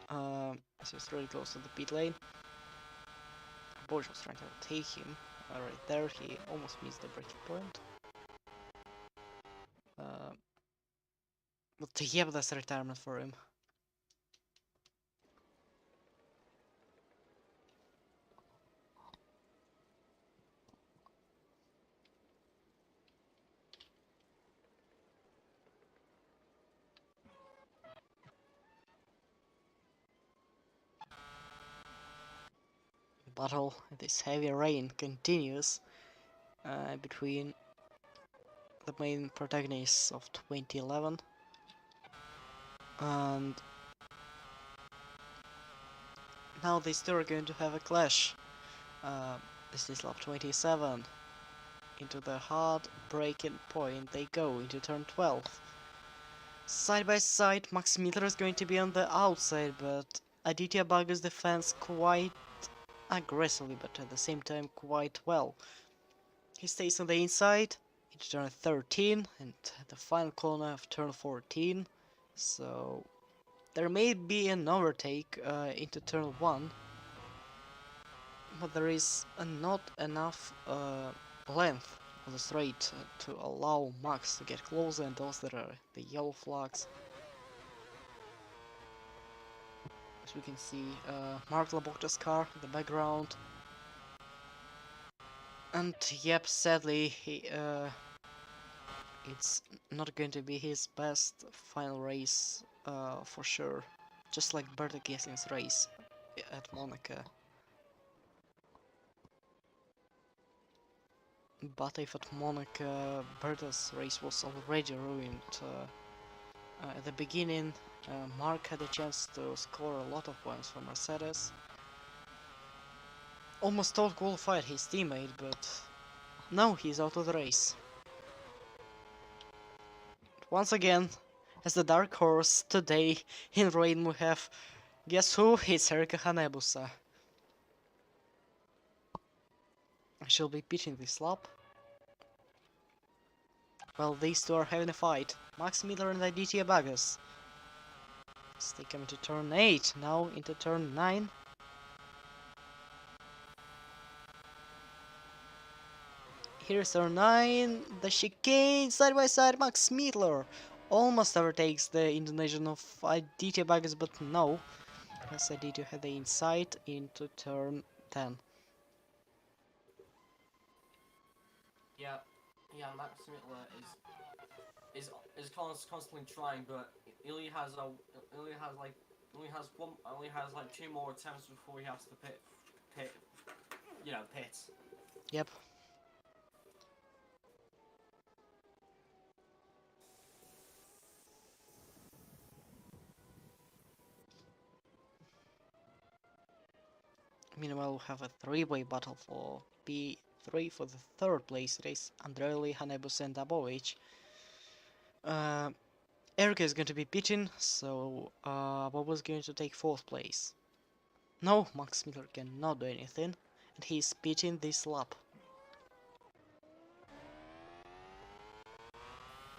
So it's really close to the pit lane. Bosch was trying to take him. Right there, he almost missed the breaking point. But yeah, that's a retirement for him. Battle, this heavy rain continues between the main protagonists of 2011 and now they still are going to have a clash. This is lap 27. Into the hard breaking point they go into turn 12. Side by side, Max Miller is going to be on the outside, but Aditya Baga's defense quite aggressively, but at the same time quite well. He stays on the inside into turn 13 and the final corner of turn 14, so there may be an overtake into turn 1, but there is not enough length on the straight to allow Max to get closer, and those that are the yellow flags. As we can see, Mark Laborta's car in the background. And yep, sadly, it's not going to be his best final race for sure. Just like Berta Kessling's race at Monaco. But if at Monaco Berta's race was already ruined at the beginning, Mark had a chance to score a lot of points for Mercedes. Almost out-qualified his teammate, but now he's out of the race. Once again, as the dark horse today in rain we have, guess who? It's Erika Hanebusa. She'll be pitching this lap. Well, these two are having a fight. Max Miller and Aditya Bagas. So they come into turn 8, now into turn 9. Here's turn 9, the chicane, side by side, Max Miller almost overtakes the Indonesian of Aditya Bagas, but no, as Aditya had the inside into turn 10. Yeah, Max Miller is constantly trying, but he only has like 2 more attempts before he has to pit. Yep. Meanwhile, we have a three-way battle for P3 for the third place race. Andrelli, Hanebusa and Dabovic. Erika is going to be pitching, so Bob is going to take fourth place. No, Max Miller cannot do anything, and he's pitching this lap.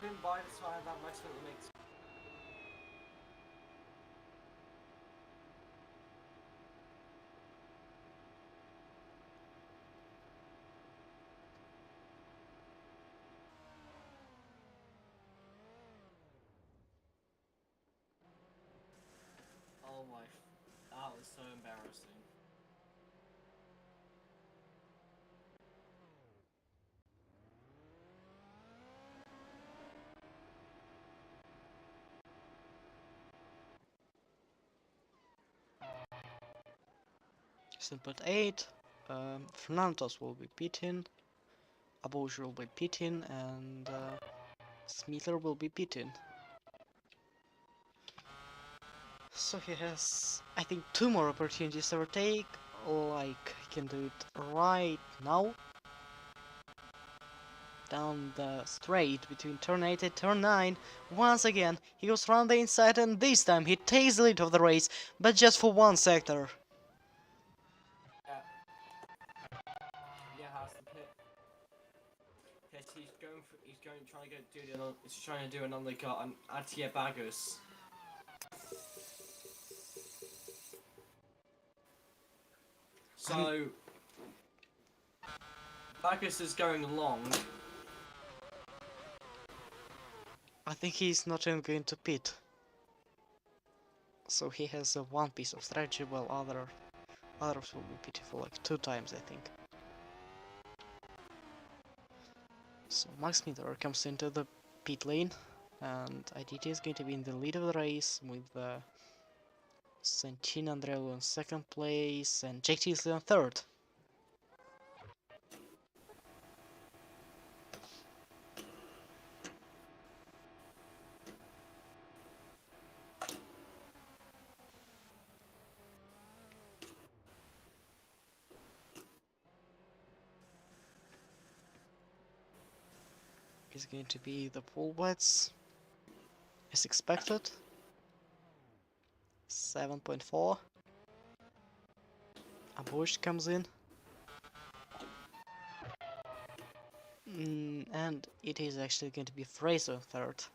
By the time that Max Miller makes. Oh my, that was so embarrassing. Input 8, Fernandes will be pitting, Abouj will be pitting, and Smither will be pitting. So he has, I think, 2 more opportunities to overtake, like he can do it right now. Down the straight between turn 8 and turn 9. Once again, he goes round the inside, and this time he takes the lead of the race, but just for one sector. Yeah, has to pit. Yes, he's trying to do an undercut on Aditya Bagas. So, Vargas is going long. I think he's not even going to pit. So he has one piece of strategy, while others will be pitted for like 2 times, I think. So Max Miller comes into the pit lane, and IDT is going to be in the lead of the race with Santino Andrello in 2nd place and Jake Teasley on 3rd. Is going to be the full wets as expected. 7.4. A Bush comes in. And it is actually going to be Fraser 3rd.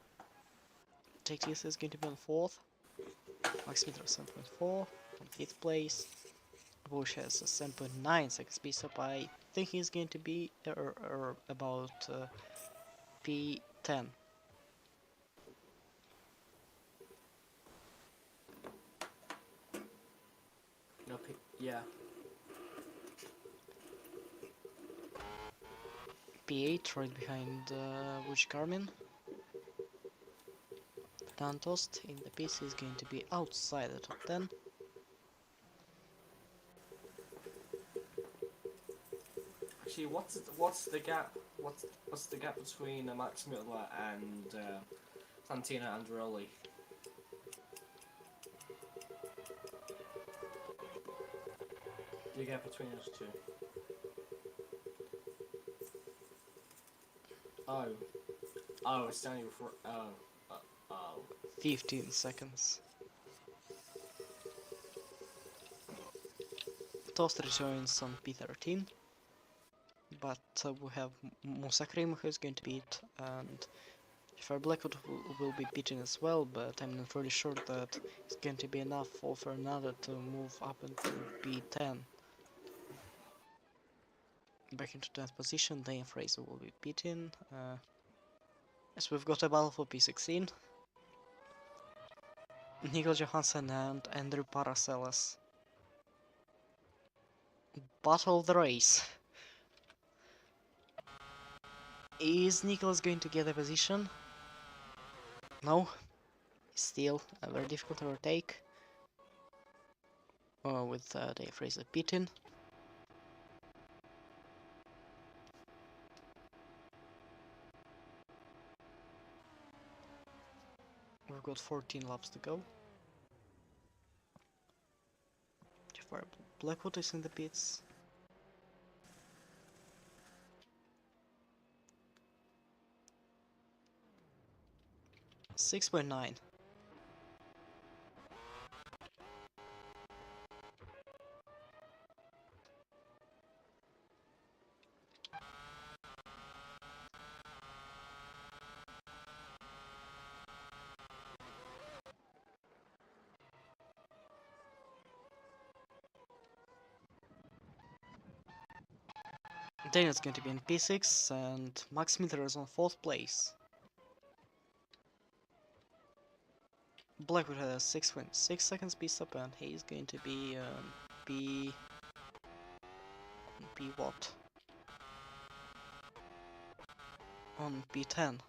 JTS is going to be on 4th. Max Miller 7.4 on 5th place. Bush has a 7.9 seconds speed up. I think he's going to be about P10. No, yeah. P8 right behind Bush Garmin. Dantost in the PC is going to be outside the top 10. Actually, what's the gap? What's the gap between Max Miller and Santino Andrelli? The gap between us two. Oh, it's standing for oh. 15 seconds. Toast rejoins on P13. But we have Musa Krim who's going to beat, and Fire Blackwood will be beaten as well, but I'm not really sure that it's going to be enough for Fernando to move up into P10. Back into 10th position, Dane Fraser will be beaten. Yes, we've got a battle for P16. Nigel Johansson and Andrew Paracelsus. Battle of the race. Is Nicholas going to get a position? No. Still a very difficult to overtake. With Dave Fraser beaten. We've got 14 laps to go. Jafar Blackwood is in the pits. $6.9. Daniel's going to be in P6 and Max Miller is on 4th place. Blackwood has 6.6 seconds speed up and he's going to be P what? On P10.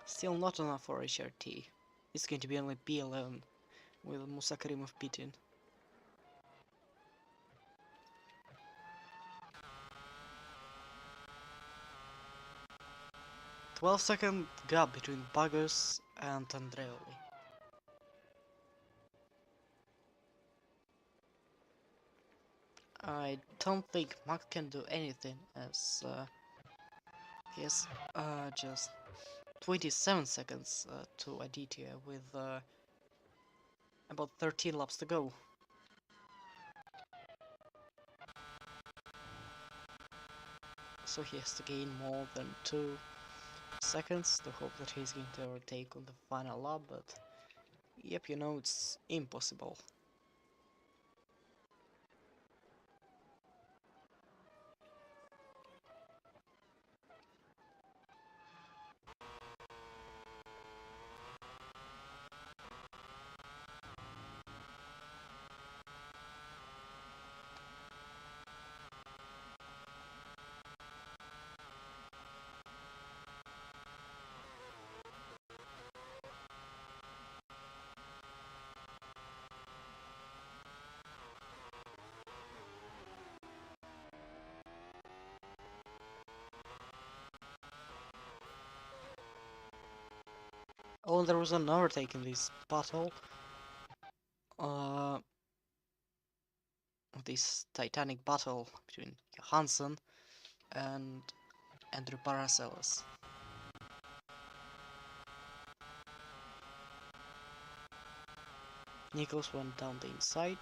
Still not enough for HRT. It's going to be only P11 with Musa Karimov pitting. 12-second gap between Bagus and Andreoli. I don't think Mark can do anything as he has just 27 seconds to Aditya with about 13 laps to go. So he has to gain more than 2 seconds to hope that he's going to overtake on the final lap, but yep, you know, it's impossible. Oh, there was an overtake in this battle. This titanic battle between Johansson and Andrew Paracelsus. Nichols went down the inside.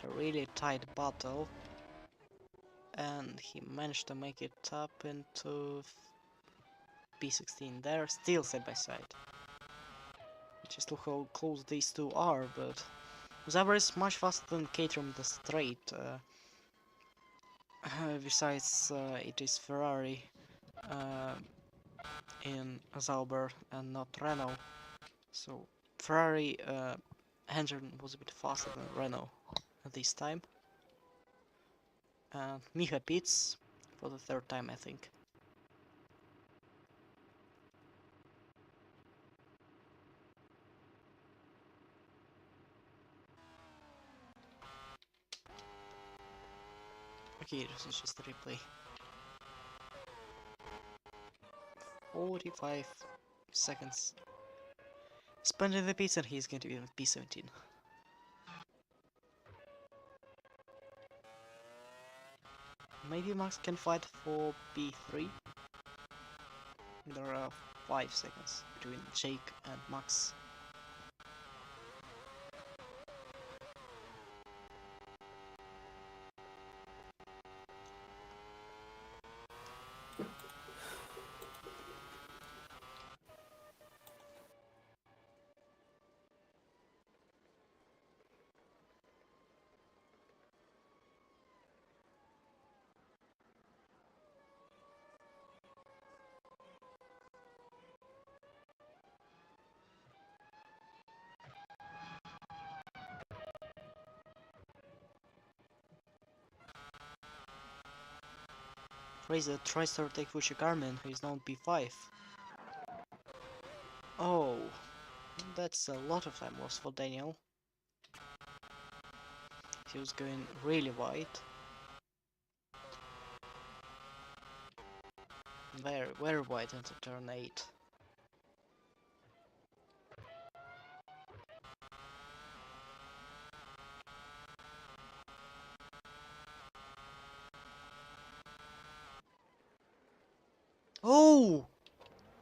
A really tight battle, and he managed to make it up into P16 there, still side by side. Just look how close these two are, but Zabra is much faster than Caterham the straight. Besides, it is Ferrari in Zauber and not Renault. So Ferrari engine was a bit faster than Renault at this time. And Miha pits for the third time, I think. Okay, this is just a replay. 45 seconds. Spent in the pits and he's going to be in P17. Maybe Max can fight for P3. There are 5 seconds between Jake and Max. Fraser tries to overtake Fushi Garmin, who is now on P5. Oh, that's a lot of time lost for Daniel. He was going really wide. Very wide into turn 8. Oh!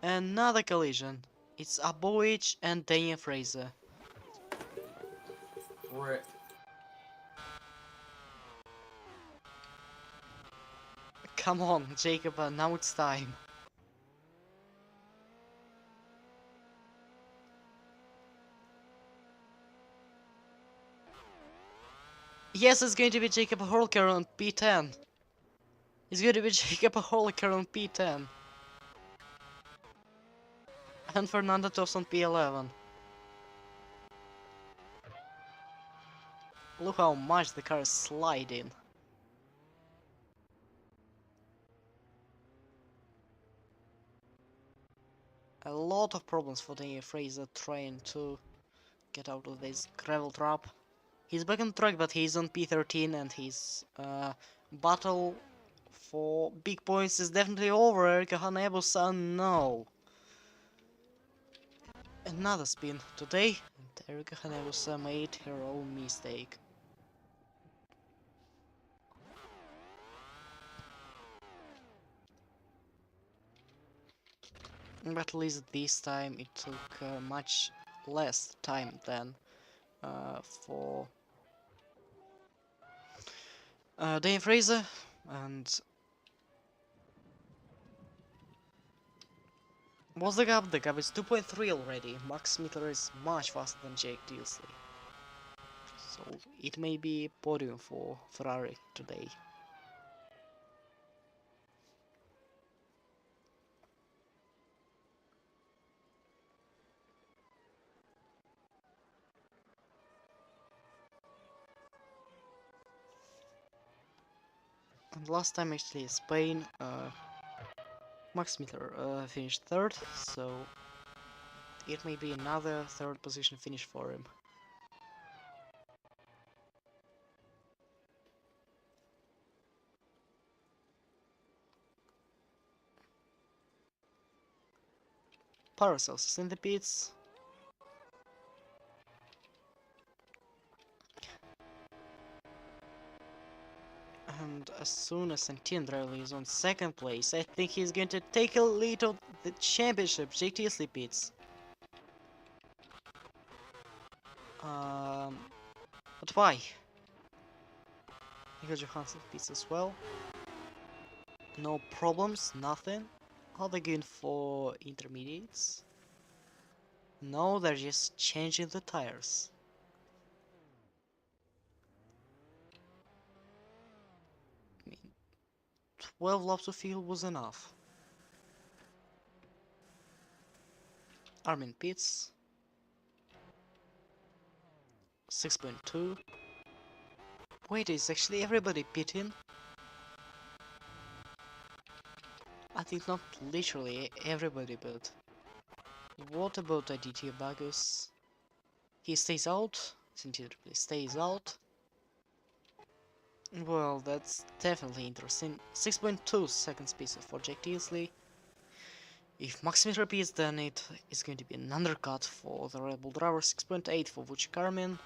Another collision. It's Abovic and Daniel Fraser. Rip. Come on, Jacob, now it's time. Yes, it's going to be Jacob Holker on P10. It's going to be Jacob Holker on P10. And Fernando Toss on P11. Look how much the car is sliding. A lot of problems for Daniel Fraser trying to get out of this gravel trap. He's back on track, but he's on P13 and his battle for big points is definitely over. Erika Hanebusa, no. Another spin today, and Erika Hanebusa made her own mistake. But at least this time it took much less time than for Daniel Fraser, and What's the gap? The gap is 2.3 already. Max Mittler is much faster than Jake Deasley. So it may be a podium for Ferrari today. And last time actually in Spain, Max Mittler finished third, so it may be another third position finish for him. Paracelsus is in the pits. And as soon as Santino is on second place, I think he's going to take a lead of the championship. JT Sleep pits. But why? Because Johansson pits as well. No problems, nothing. Are they going for intermediates? No, they're just changing the tires. I mean, 12 laps of fuel was enough. Armin pits. 6.2. Wait, is actually everybody pitting? I think not literally everybody, but what about Aditya Bagus? He stays out? Santino stays out? Well, that's definitely interesting. 6.2 seconds piece for Jack Teasley. If Maximus repeats, then it is going to be an undercut for the Red Bull driver. 6.8 for Vucci Carmen.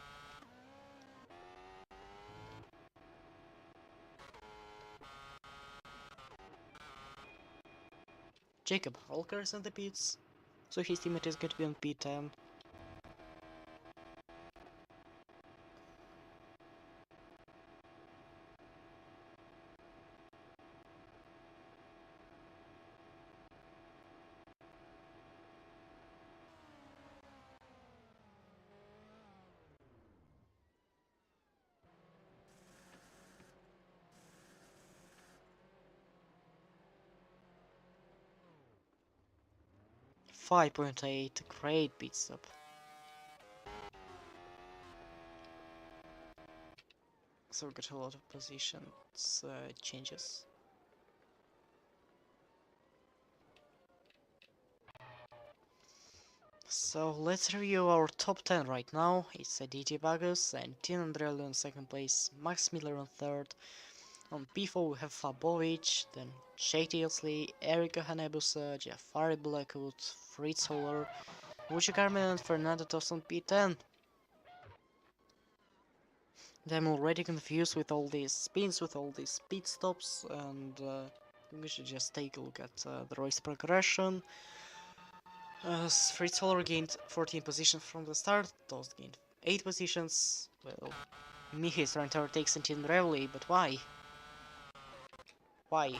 Jacob Holker is in the pits, so his teammate is going to be on P10. .8, great pit stop. So we got a lot of positions changes. So let's review our top 10 right now. It's Aditya Bagus and Tin Andrelli on second place, Max Miller on third. On P4 we have Fabovic, then Jake Tilsley, Erika Hanebusa, Jafari Blackwood, Fritz Holler, Vucci Carmen and Fernando Tost on P10. I'm already confused with all these spins, with all these pit stops, and we should just take a look at the race progression. Fritz Holler gained 14 positions from the start, Tost gained 8 positions. Well, Michi is trying to overtake Santino Revoli, but why? Why?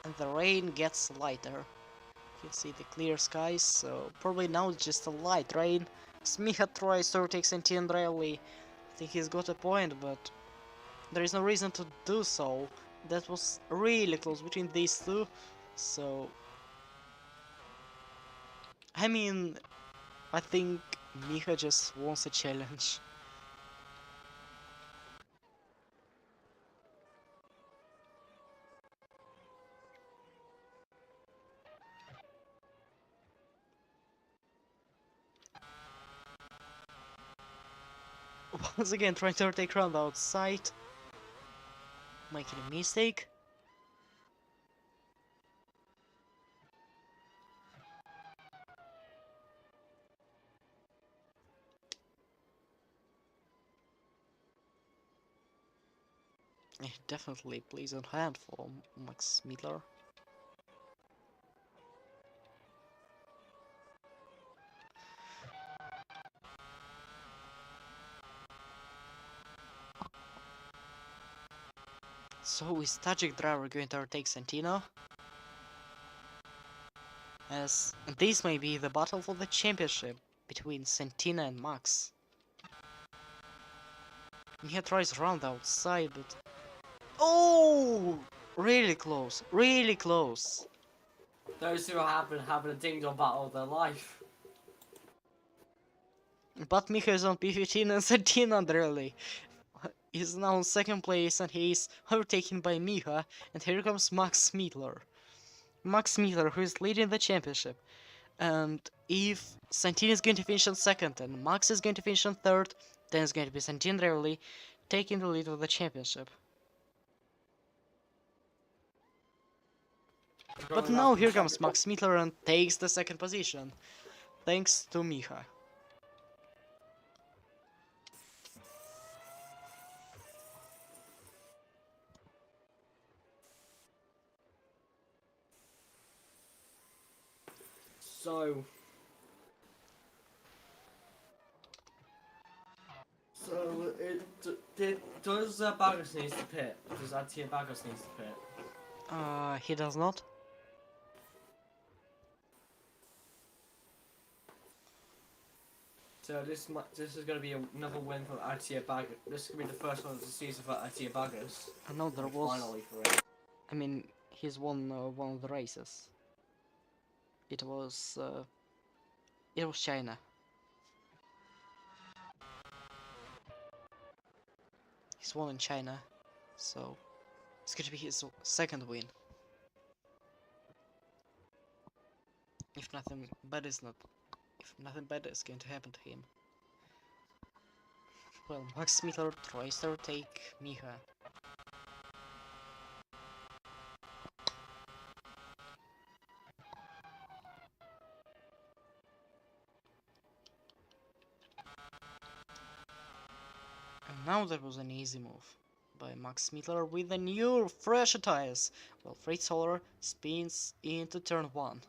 And the rain gets lighter. You can see the clear skies, so probably now it's just a light rain. Smicha tries to overtake Santino Revoli. I think he's got a point, but there is no reason to do so. That was really close between these two, so... I mean, I think Micha just wants a challenge. Once again, trying to overtake round outside. Making a mistake. Definitely plays on hand for Max Midler. So is Tajik driver going to overtake Santino? as this may be the battle for the championship between Santina and Max. He tries around the outside, but... Oh! Really close, really close. Those who happen having a ding-dong battle of their life. But Miha is on P15 and Santina really is now in second place and he is overtaken by Miha, and here comes Max Smietler. Max Smietler, who is leading the championship. And if Santina is going to finish on second and Max is going to finish on third, then it's going to be Santina really taking the lead of the championship. But now here comes Max Smietler and takes the second position, thanks to Miha. So does Baggers needs to pit? Does Atia Baggers needs to pit? He does not. So this is going to be another win for Atia Baggers. This is going to be the first one of the season for Atia Baggers. There was... Finally for it. I mean, he's won one of the races. It was China. He's won in China, so it's going to be his second win. If nothing bad is going to happen to him. Well, Max Smietler tries to overtake Miha. And now that was an easy move by Max Smietler with the new fresh tires, while Freight Solar spins into turn 1.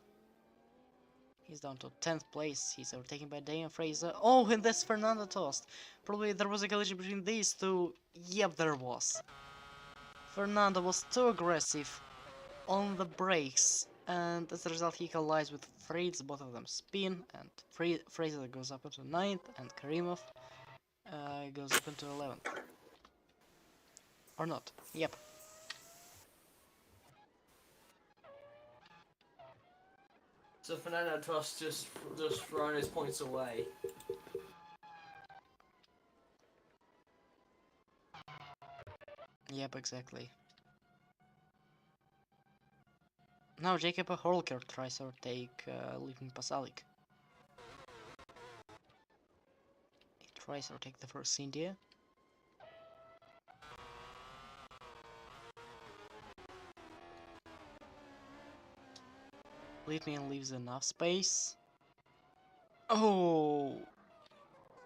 He's down to 10th place, he's overtaken by Daniel Fraser. Oh, and that's Fernando Tost. Probably there was a collision between these two. Yep, there was. Fernando was too aggressive on the brakes, and as a result he collides with Freids, both of them spin, and Fraser goes up into 9th, and Karimov goes up into 11th. Or not, yep. So Fernando Tost just throwing his points away. Yep, exactly. Now Jacob Holker tries to take Livin Pasalic. He tries to take the first India. Litman leaves enough space. Oh,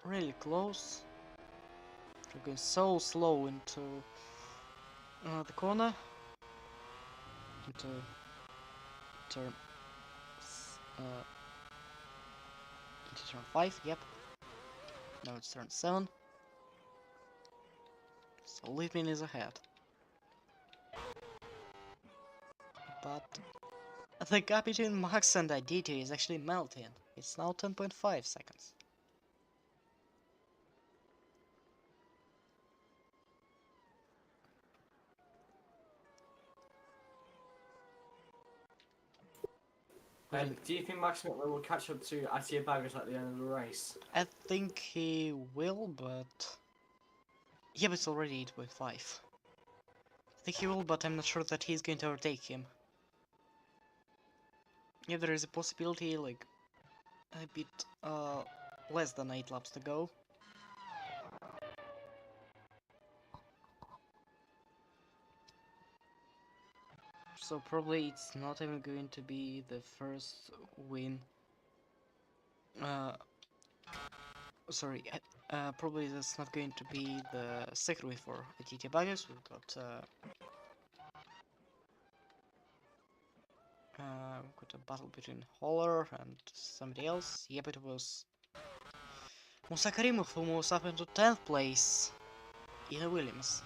really close. They're going so slow into the corner. Into turn 5. Yep. Now it's turn 7. So Litman is ahead. But the gap between Max and Aditya is actually melting. It's now 10.5 seconds. Do you think Max Smietler will catch up to Atia Baggers at the end of the race? I think he will, but... Yeah, but it's already 8.5. I think he will, but I'm not sure that he's going to overtake him. Yeah, there is a possibility, like, a bit less than 8 laps to go. So probably it's not even going to be the first win. Sorry, probably that's not going to be the second win for Aditya Baggers. We've got a battle between Holler and somebody else. Yep, it was Musa Karimov who moves up into 10th place in a Williams.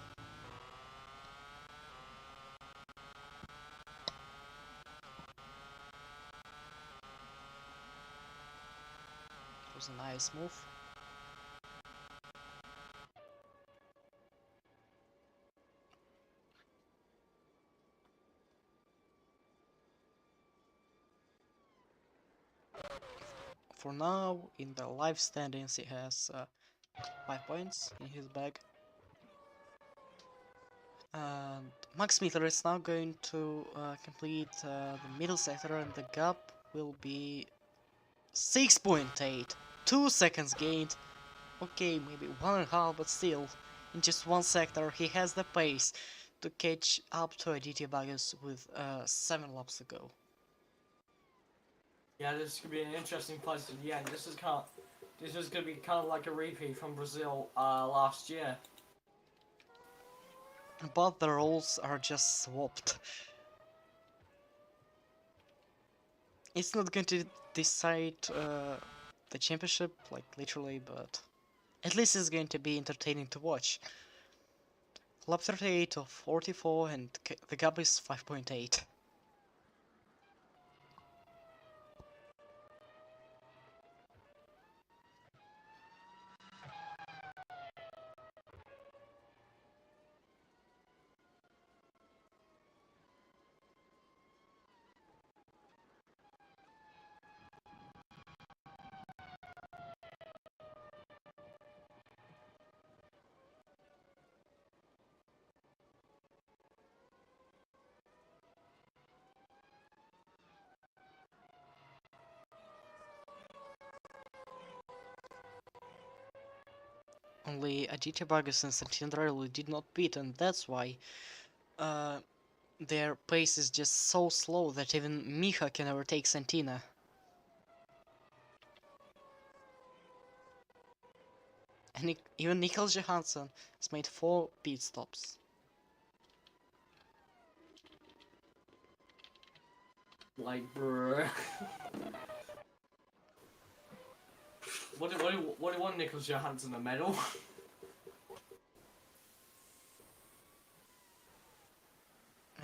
was a nice move. For now, in the live standings, he has 5 points in his bag. And Max Miller is now going to complete the middle sector, and the gap will be 6.8. 2 seconds gained. Okay, maybe 1.5, but still, in just one sector, he has the pace to catch up to Aditya Bagus with 7 laps to go. Yeah, this could be an interesting fight at the end. This is going to be kind of like a repeat from Brazil last year. But the roles are just swapped. It's not going to decide the championship, like literally, but at least it's going to be entertaining to watch. Lap 38 of 44, and the gap is 5.8. Only Aditya Bagus and Santindrali did not beat, and that's why their pace is just so slow that even Miha can overtake Santina. And even Niklas Johansson has made 4 pit stops. Like, bruh. What do you want Nicholas Johansson a medal?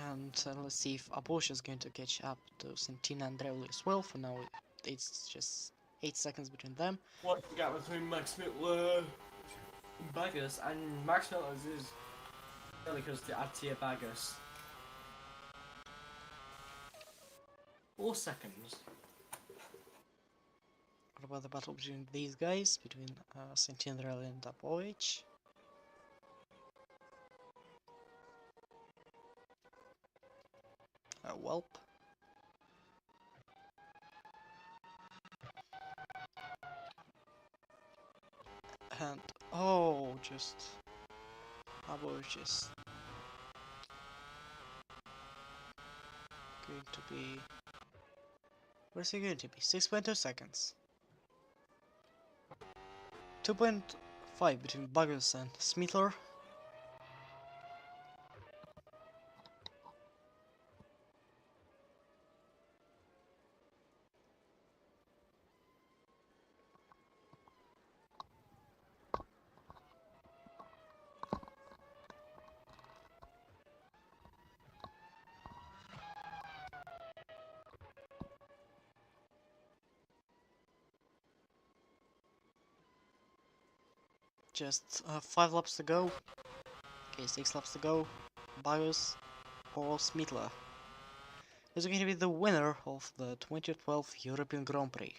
And let's see if Abosh is going to catch up to Santina and Drevli as well. For now, it's just 8 seconds between them. What's the gap between Max Miller and Bagus? And Max Miller's is really close to Aditya Bagus. 4 seconds. What about the battle between these guys, between Santindrali and Abovic? Welp. And oh, just Abovic is going to be. Where's he going to be? 6.2 seconds. 2.5 between Bagus and Smithler. Just 5 laps to go. Okay, 6 laps to go. Bagus or Smithler is going to be the winner of the 2012 European Grand Prix.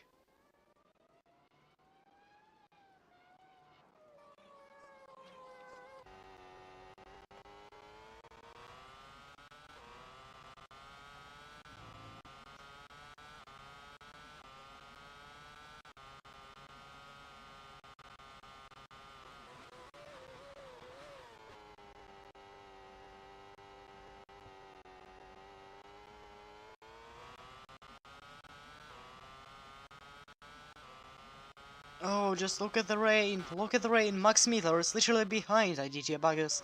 Oh, just look at the rain! Look at the rain! Max Miller is literally behind Aditya Bagus.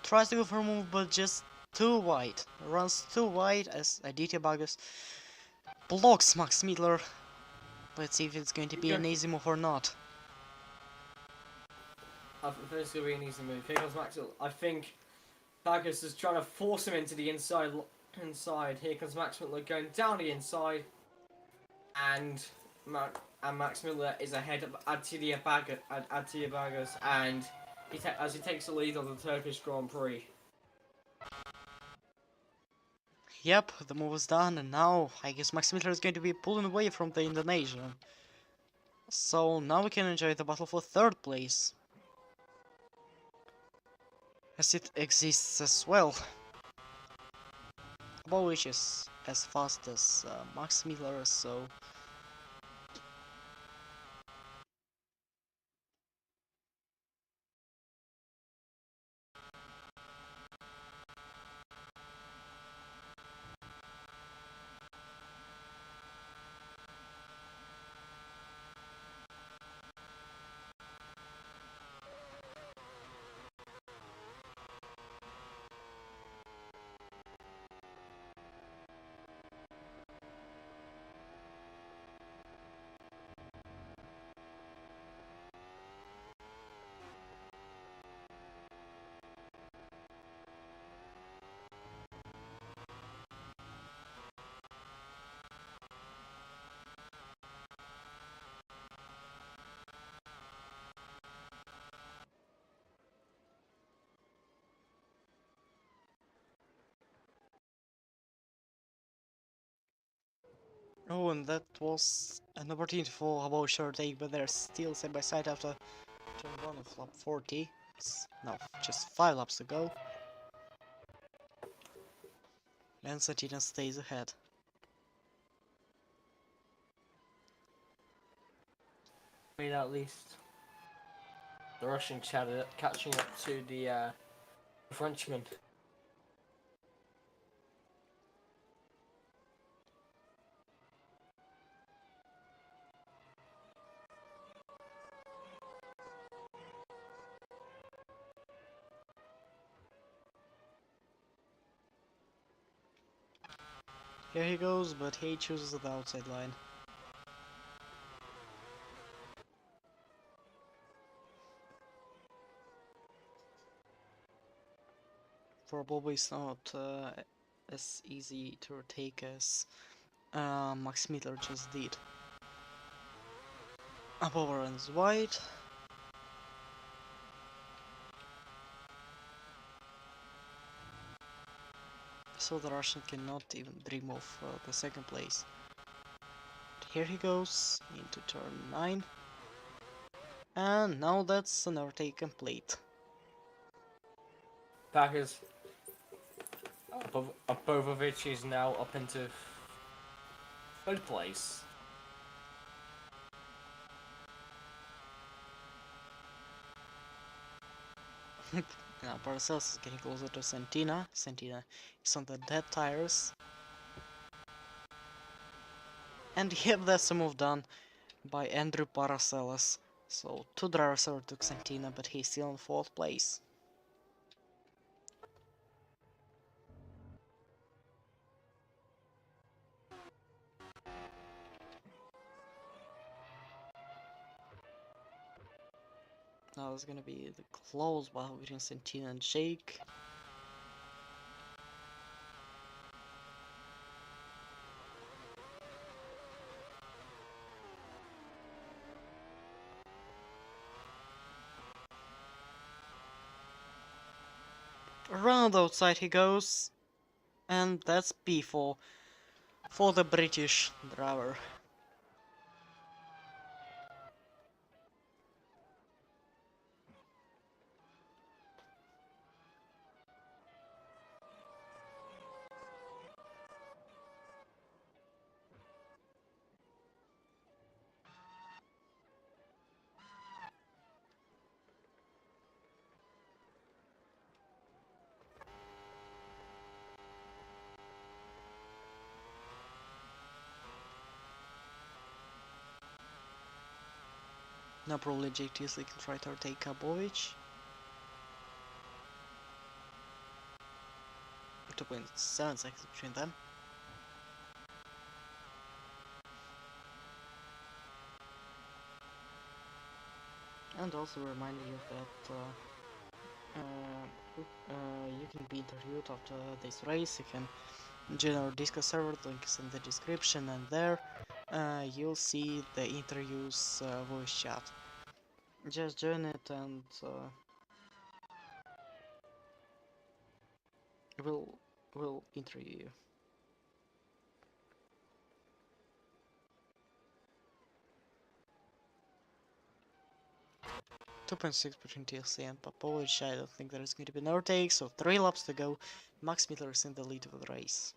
Tries to go for a move, but just too wide. Runs too wide as Aditya Bagus blocks Max Miller. Let's see if it's going to be an easy move or not. I think it's going to be an easy move. Here comes Max. I think Bagus is trying to force him into the inside. Here comes Max Miller going down the inside. And and Max Miller is ahead of Attila Vargas, and as he takes the lead on the Turkish Grand Prix. Yep, the move is done, and now I guess Max Miller is going to be pulling away from the Indonesian. So now we can enjoy the battle for third place, as it exists as well. Bowish is as fast as Max Miller, so oh, and that was an opportunity for about short take, but they're still side by side after turn 1 of lap 40. It's now just 5 laps to go. And Santina stays ahead. Wait, at least the Russian chariot catching up to the Frenchman. Here he goes, but he chooses the outside line. Probably it's not as easy to retake as Max Miller just did. Above runs wide. So the Russian cannot even dream of the second place. But here he goes into turn 9. And now that's an overtake complete. Vargas, Abovovich is now up into third place. Now Paracelsus is getting closer to Santina. Santina is on the dead tires. And yep, that's a move done by Andrew Paracelsus. So 2 drivers overtook Santina, but he's still in 4th place. Now there's gonna be the close battle between Santina and Jake. Around outside he goes, and that's P4 for the British driver. Now probably Jake Teasley can try to overtake Kabovich. 2.7 seconds between them. And also reminding you that you can be interviewed after this race. You can join our Discord server, link is in the description and there. you'll see the interviews voice chat. Just join it and we'll interview you. 2.6 between TLC and Popovich. I don't think there's going to be an overtake, so 3 laps to go. Max Miller is in the lead of the race.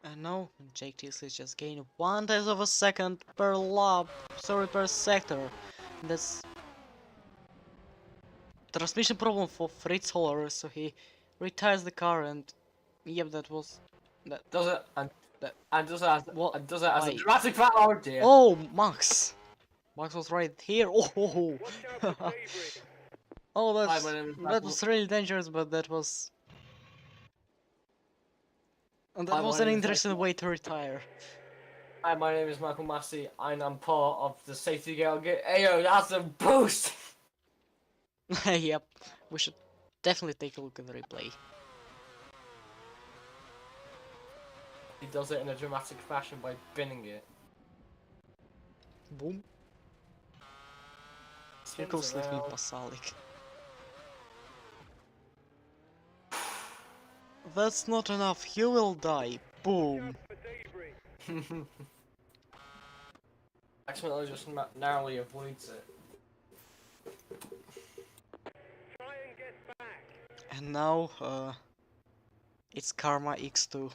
And now Jake Teasley is just gaining 1/10 of a second per lap, sorry, per sector. And that's transmission problem for Fritz Holler, so he retires the car and yep, that was that. Does it That and does it as what? and does it as a Why? dramatic fact? Oh dear. Oh, Max! Max was right here. Oh, oh, Hi, my name is that Michael. was really dangerous, but that was and that Hi, was my an name is interesting way to retire. Hi, my name is Michael Massey, and I'm part of the safety girl. Ayo, that's a boost! Yep, we should definitely take a look at the replay. He does it in a dramatic fashion by binning it. Boom. Here Spins goes Litvin around. Pasalic. That's not enough, you will die. Boom. Max Miller just narrowly avoids it. And now, it's Karma X2.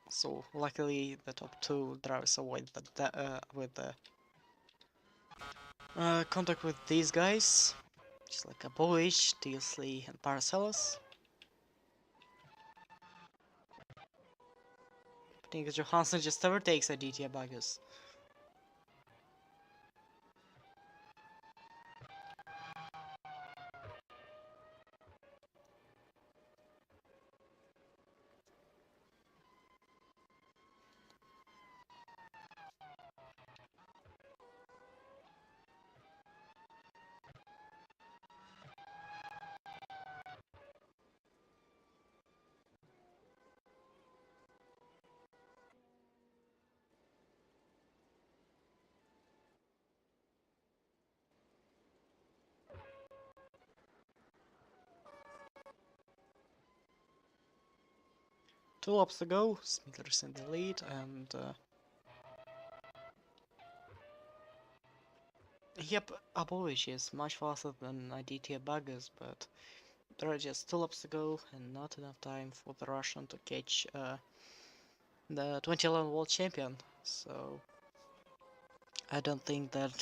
So luckily the top 2 drivers avoid with the contact with these guys, just like Aboish, TLC and Paracelsus. I think Johansson just overtakes Aditya Bagus. Two laps to go, Smithers in the lead, and yep, Abovic is much faster than Aditya Bagas, but there are just 2 laps to go and not enough time for the Russian to catch the 2011 world champion. So I don't think that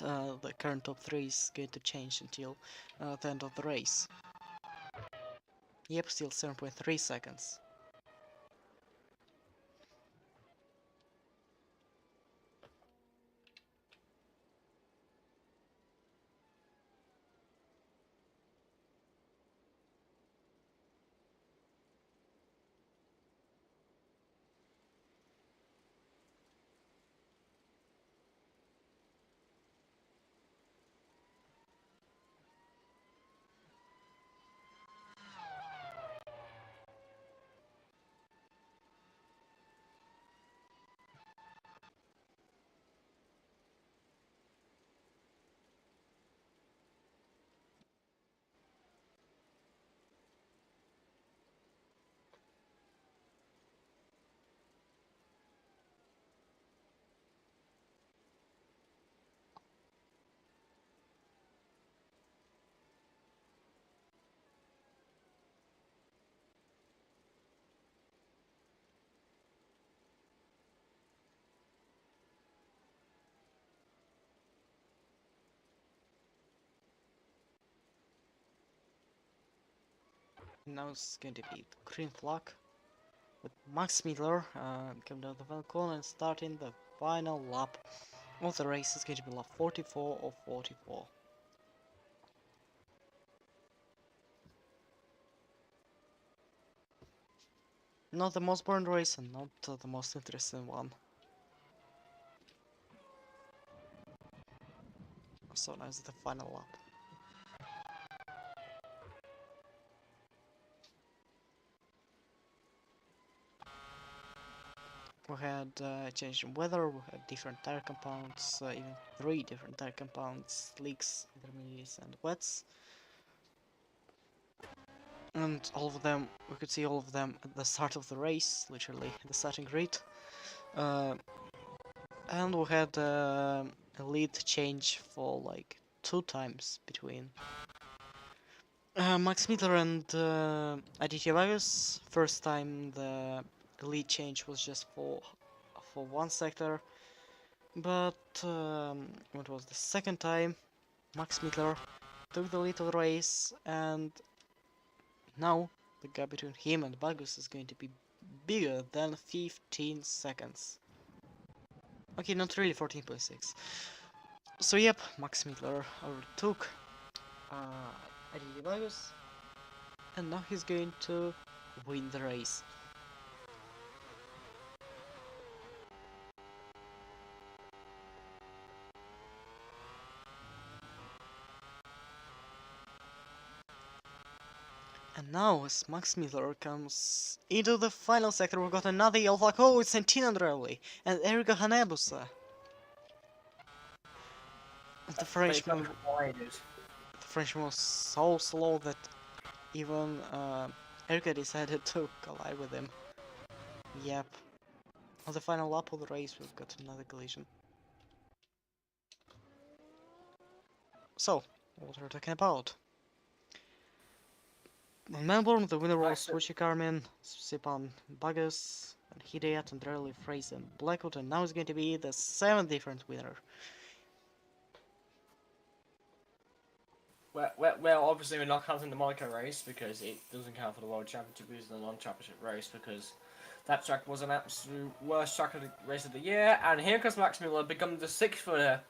the current top 3 is going to change until the end of the race. Yep, still 7.3 seconds. Now it's going to be the green flag with Max Miller coming down the final corner and starting the final lap of the race. Is going to be lap 44 or 44. Not the most boring race and not the most interesting one. So now is the final lap. We had change in weather, we had different tire compounds, even 3 different tire compounds, slicks, intermediates and wets. And all of them, we could see all of them at the start of the race, literally, the starting grid. And we had a lead change for like 2 times between Max Miller and Aditya Vargas. First time the lead change was just for 1 sector, but what was the second time? Max Miller took the lead of the race, and now the gap between him and Vargas is going to be bigger than 15 seconds. Okay, not really 14.6. So yep, Max Miller overtook Aditya Vargas, and now he's going to win the race. And now, as Max Miller comes into the final sector, we've got another yellow flag. Oh, it's Santina Andreoli and Erika Hanebusa. The Frenchman was so slow that even Erika decided to collide with him. Yep. On the final lap of the race, we've got another collision. So, what are we talking about? In Melbourne, the winner was Switchy Carmen, Sipan Bagus, and Hidayat, Andrelli, Fraser, and Blackwood, and now it's going to be the 7th different winner. Well, obviously we're not counting the Monaco race because it doesn't count for the World Championship. It is the non-championship race because that track was an absolute worst track of the race of the year. And here comes Max Miller, becoming the 6th winner,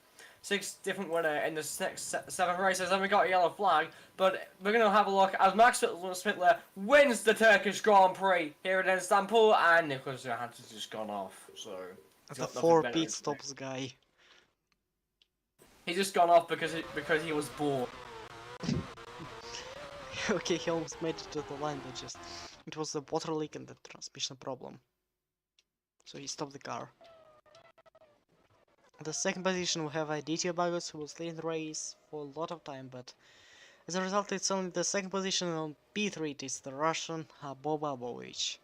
6th different winner in the next 7 races. And we got a yellow flag, but we're gonna have a look as Max Miller wins the Turkish Grand Prix here in Istanbul, and Nicholas Johansson's just gone off. So the 4 pit stops guy. He's just gone off because he was bored. Okay, he almost made it to the line, but just it was the water leak and the transmission problem. So he stopped the car. The second position we have Aditya Bagus, who was leading the race for a lot of time, but as a result it's only the second position. On P3 it is the Russian Boba Bovich.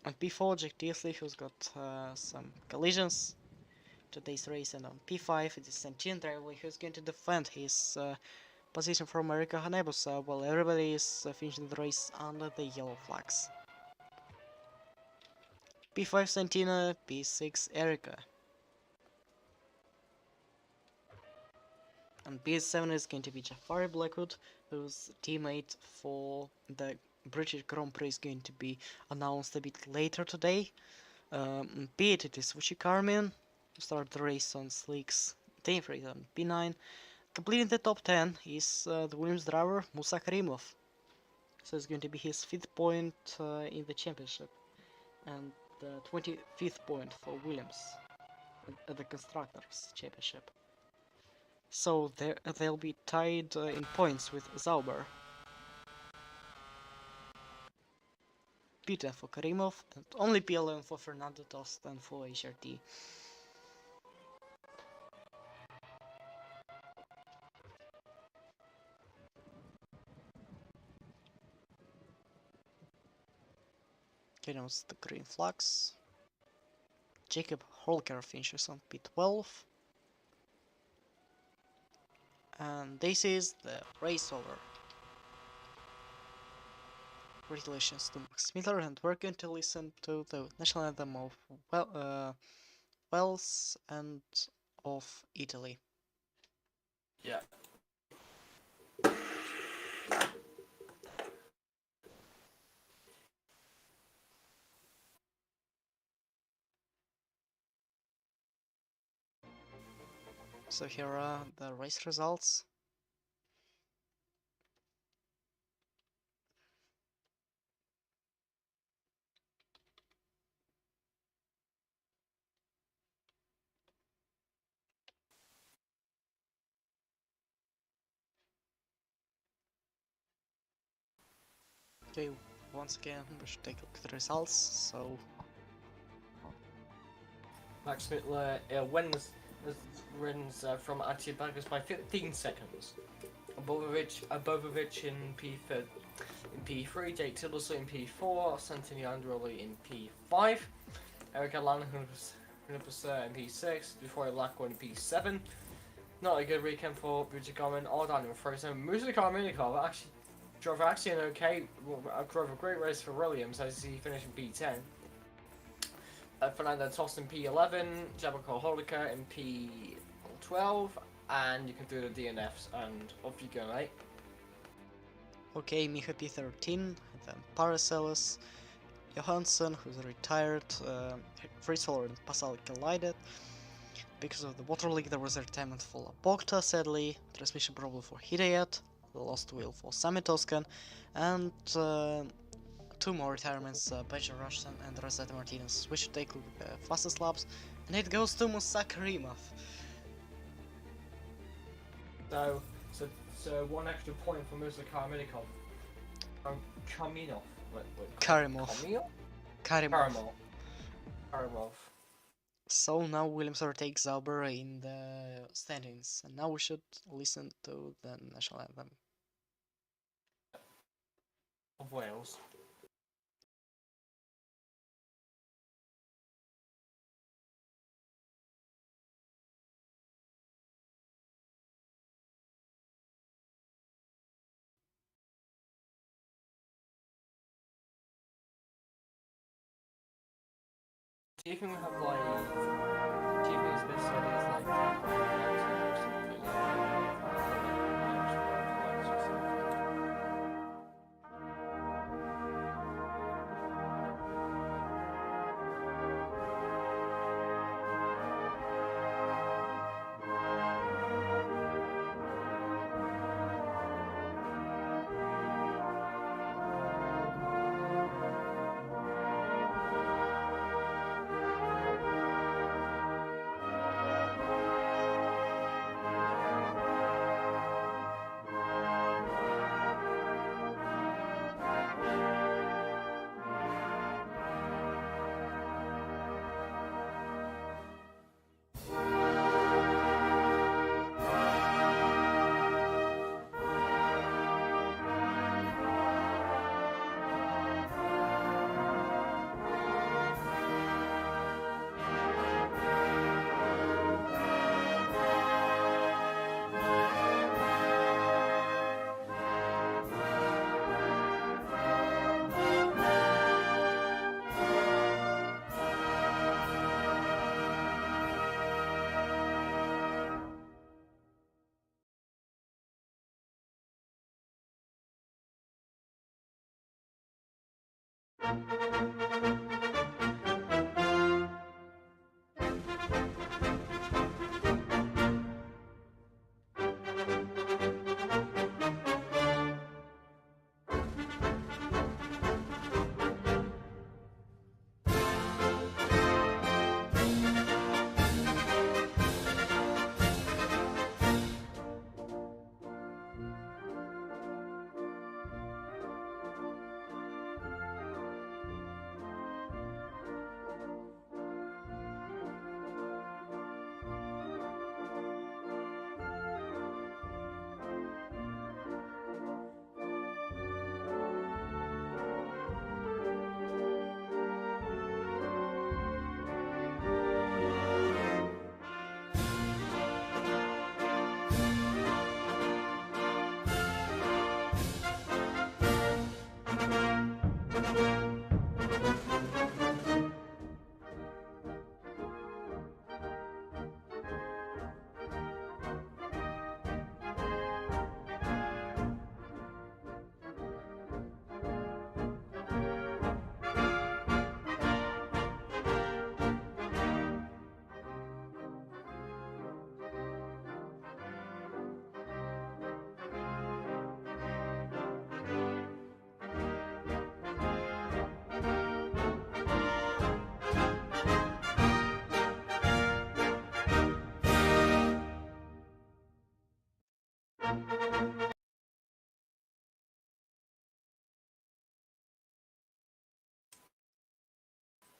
On P4 Jack Teasley, who's got some collisions today's race, and on P5 it is Santin Driveway, who's going to defend his position from Erika Hanebusa, while everybody is finishing the race under the yellow flags. P5 Santina, P6 Erika. And P7 is going to be Jafari Blackwood, whose teammate for the British Grand Prix is going to be announced a bit later today. P8 it is Vucci Carmen, who started the race on slicks, team race on P9. Completing the top 10 is the Williams driver Musa Karimov. So it's going to be his 5th point in the championship, and the 25th point for Williams at the Constructors' Championship. So they'll be tied in points with Zauber. P10 for Karimov, and only P11 for Fernando Tost and for HRT. Okay, now it's the green flags. Jacob Holker finishes on P12. And this is the race over. Congratulations to Max Miller, and we're going to listen to the national anthem of Wales and of Italy. Yeah. So here are the race results. Okay, once again we should take a look at the results. So Max Mittler wins from Attila Baggers by 15 seconds. Abovovich in P3, Jake Tillerson in P4, Santini Androli in P5, Eric Allan 100% in P6, before Lacko in P7. Not a good weekend for Bujagaman or Daniel Fraser. Musakar Minikov actually drove an okay, drove a great race for Williams as he finished in P10. Fernando Tost in P11, Jabako Holika in P12, and you can do the DNFs, and off you go, mate. okay, Miha P13, then Paracelsus, Johansson, who's retired, Fritzl and Pascal collided. Because of the water leak, there was a retirement for Labokta, sadly, transmission problem for Hidayat, the lost wheel for Sami Toscan, and two more retirements, Benjamin Rushton and Rosetta Martinez. We should take a look at the fastest laps, and it goes to Musa Karimov. So one extra point for Musa Karminikov. Karimov. Karimov. So now Williams overtakes Zauber in the standings, and now we should listen to the national anthem Of Wales. Do you think we have like GP's best ideas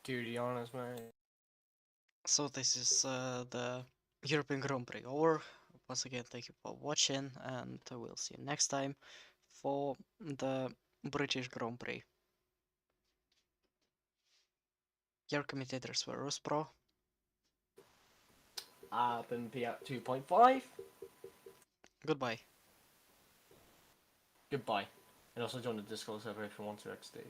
Do the honors, mate. So this is the European Grand Prix over. Once again, thank you for watching, and we'll see you next time for the British Grand Prix. Your commentators were Ruspro. Been at 2.5. Goodbye. Goodbye. And also join the Discord server if you want to XD.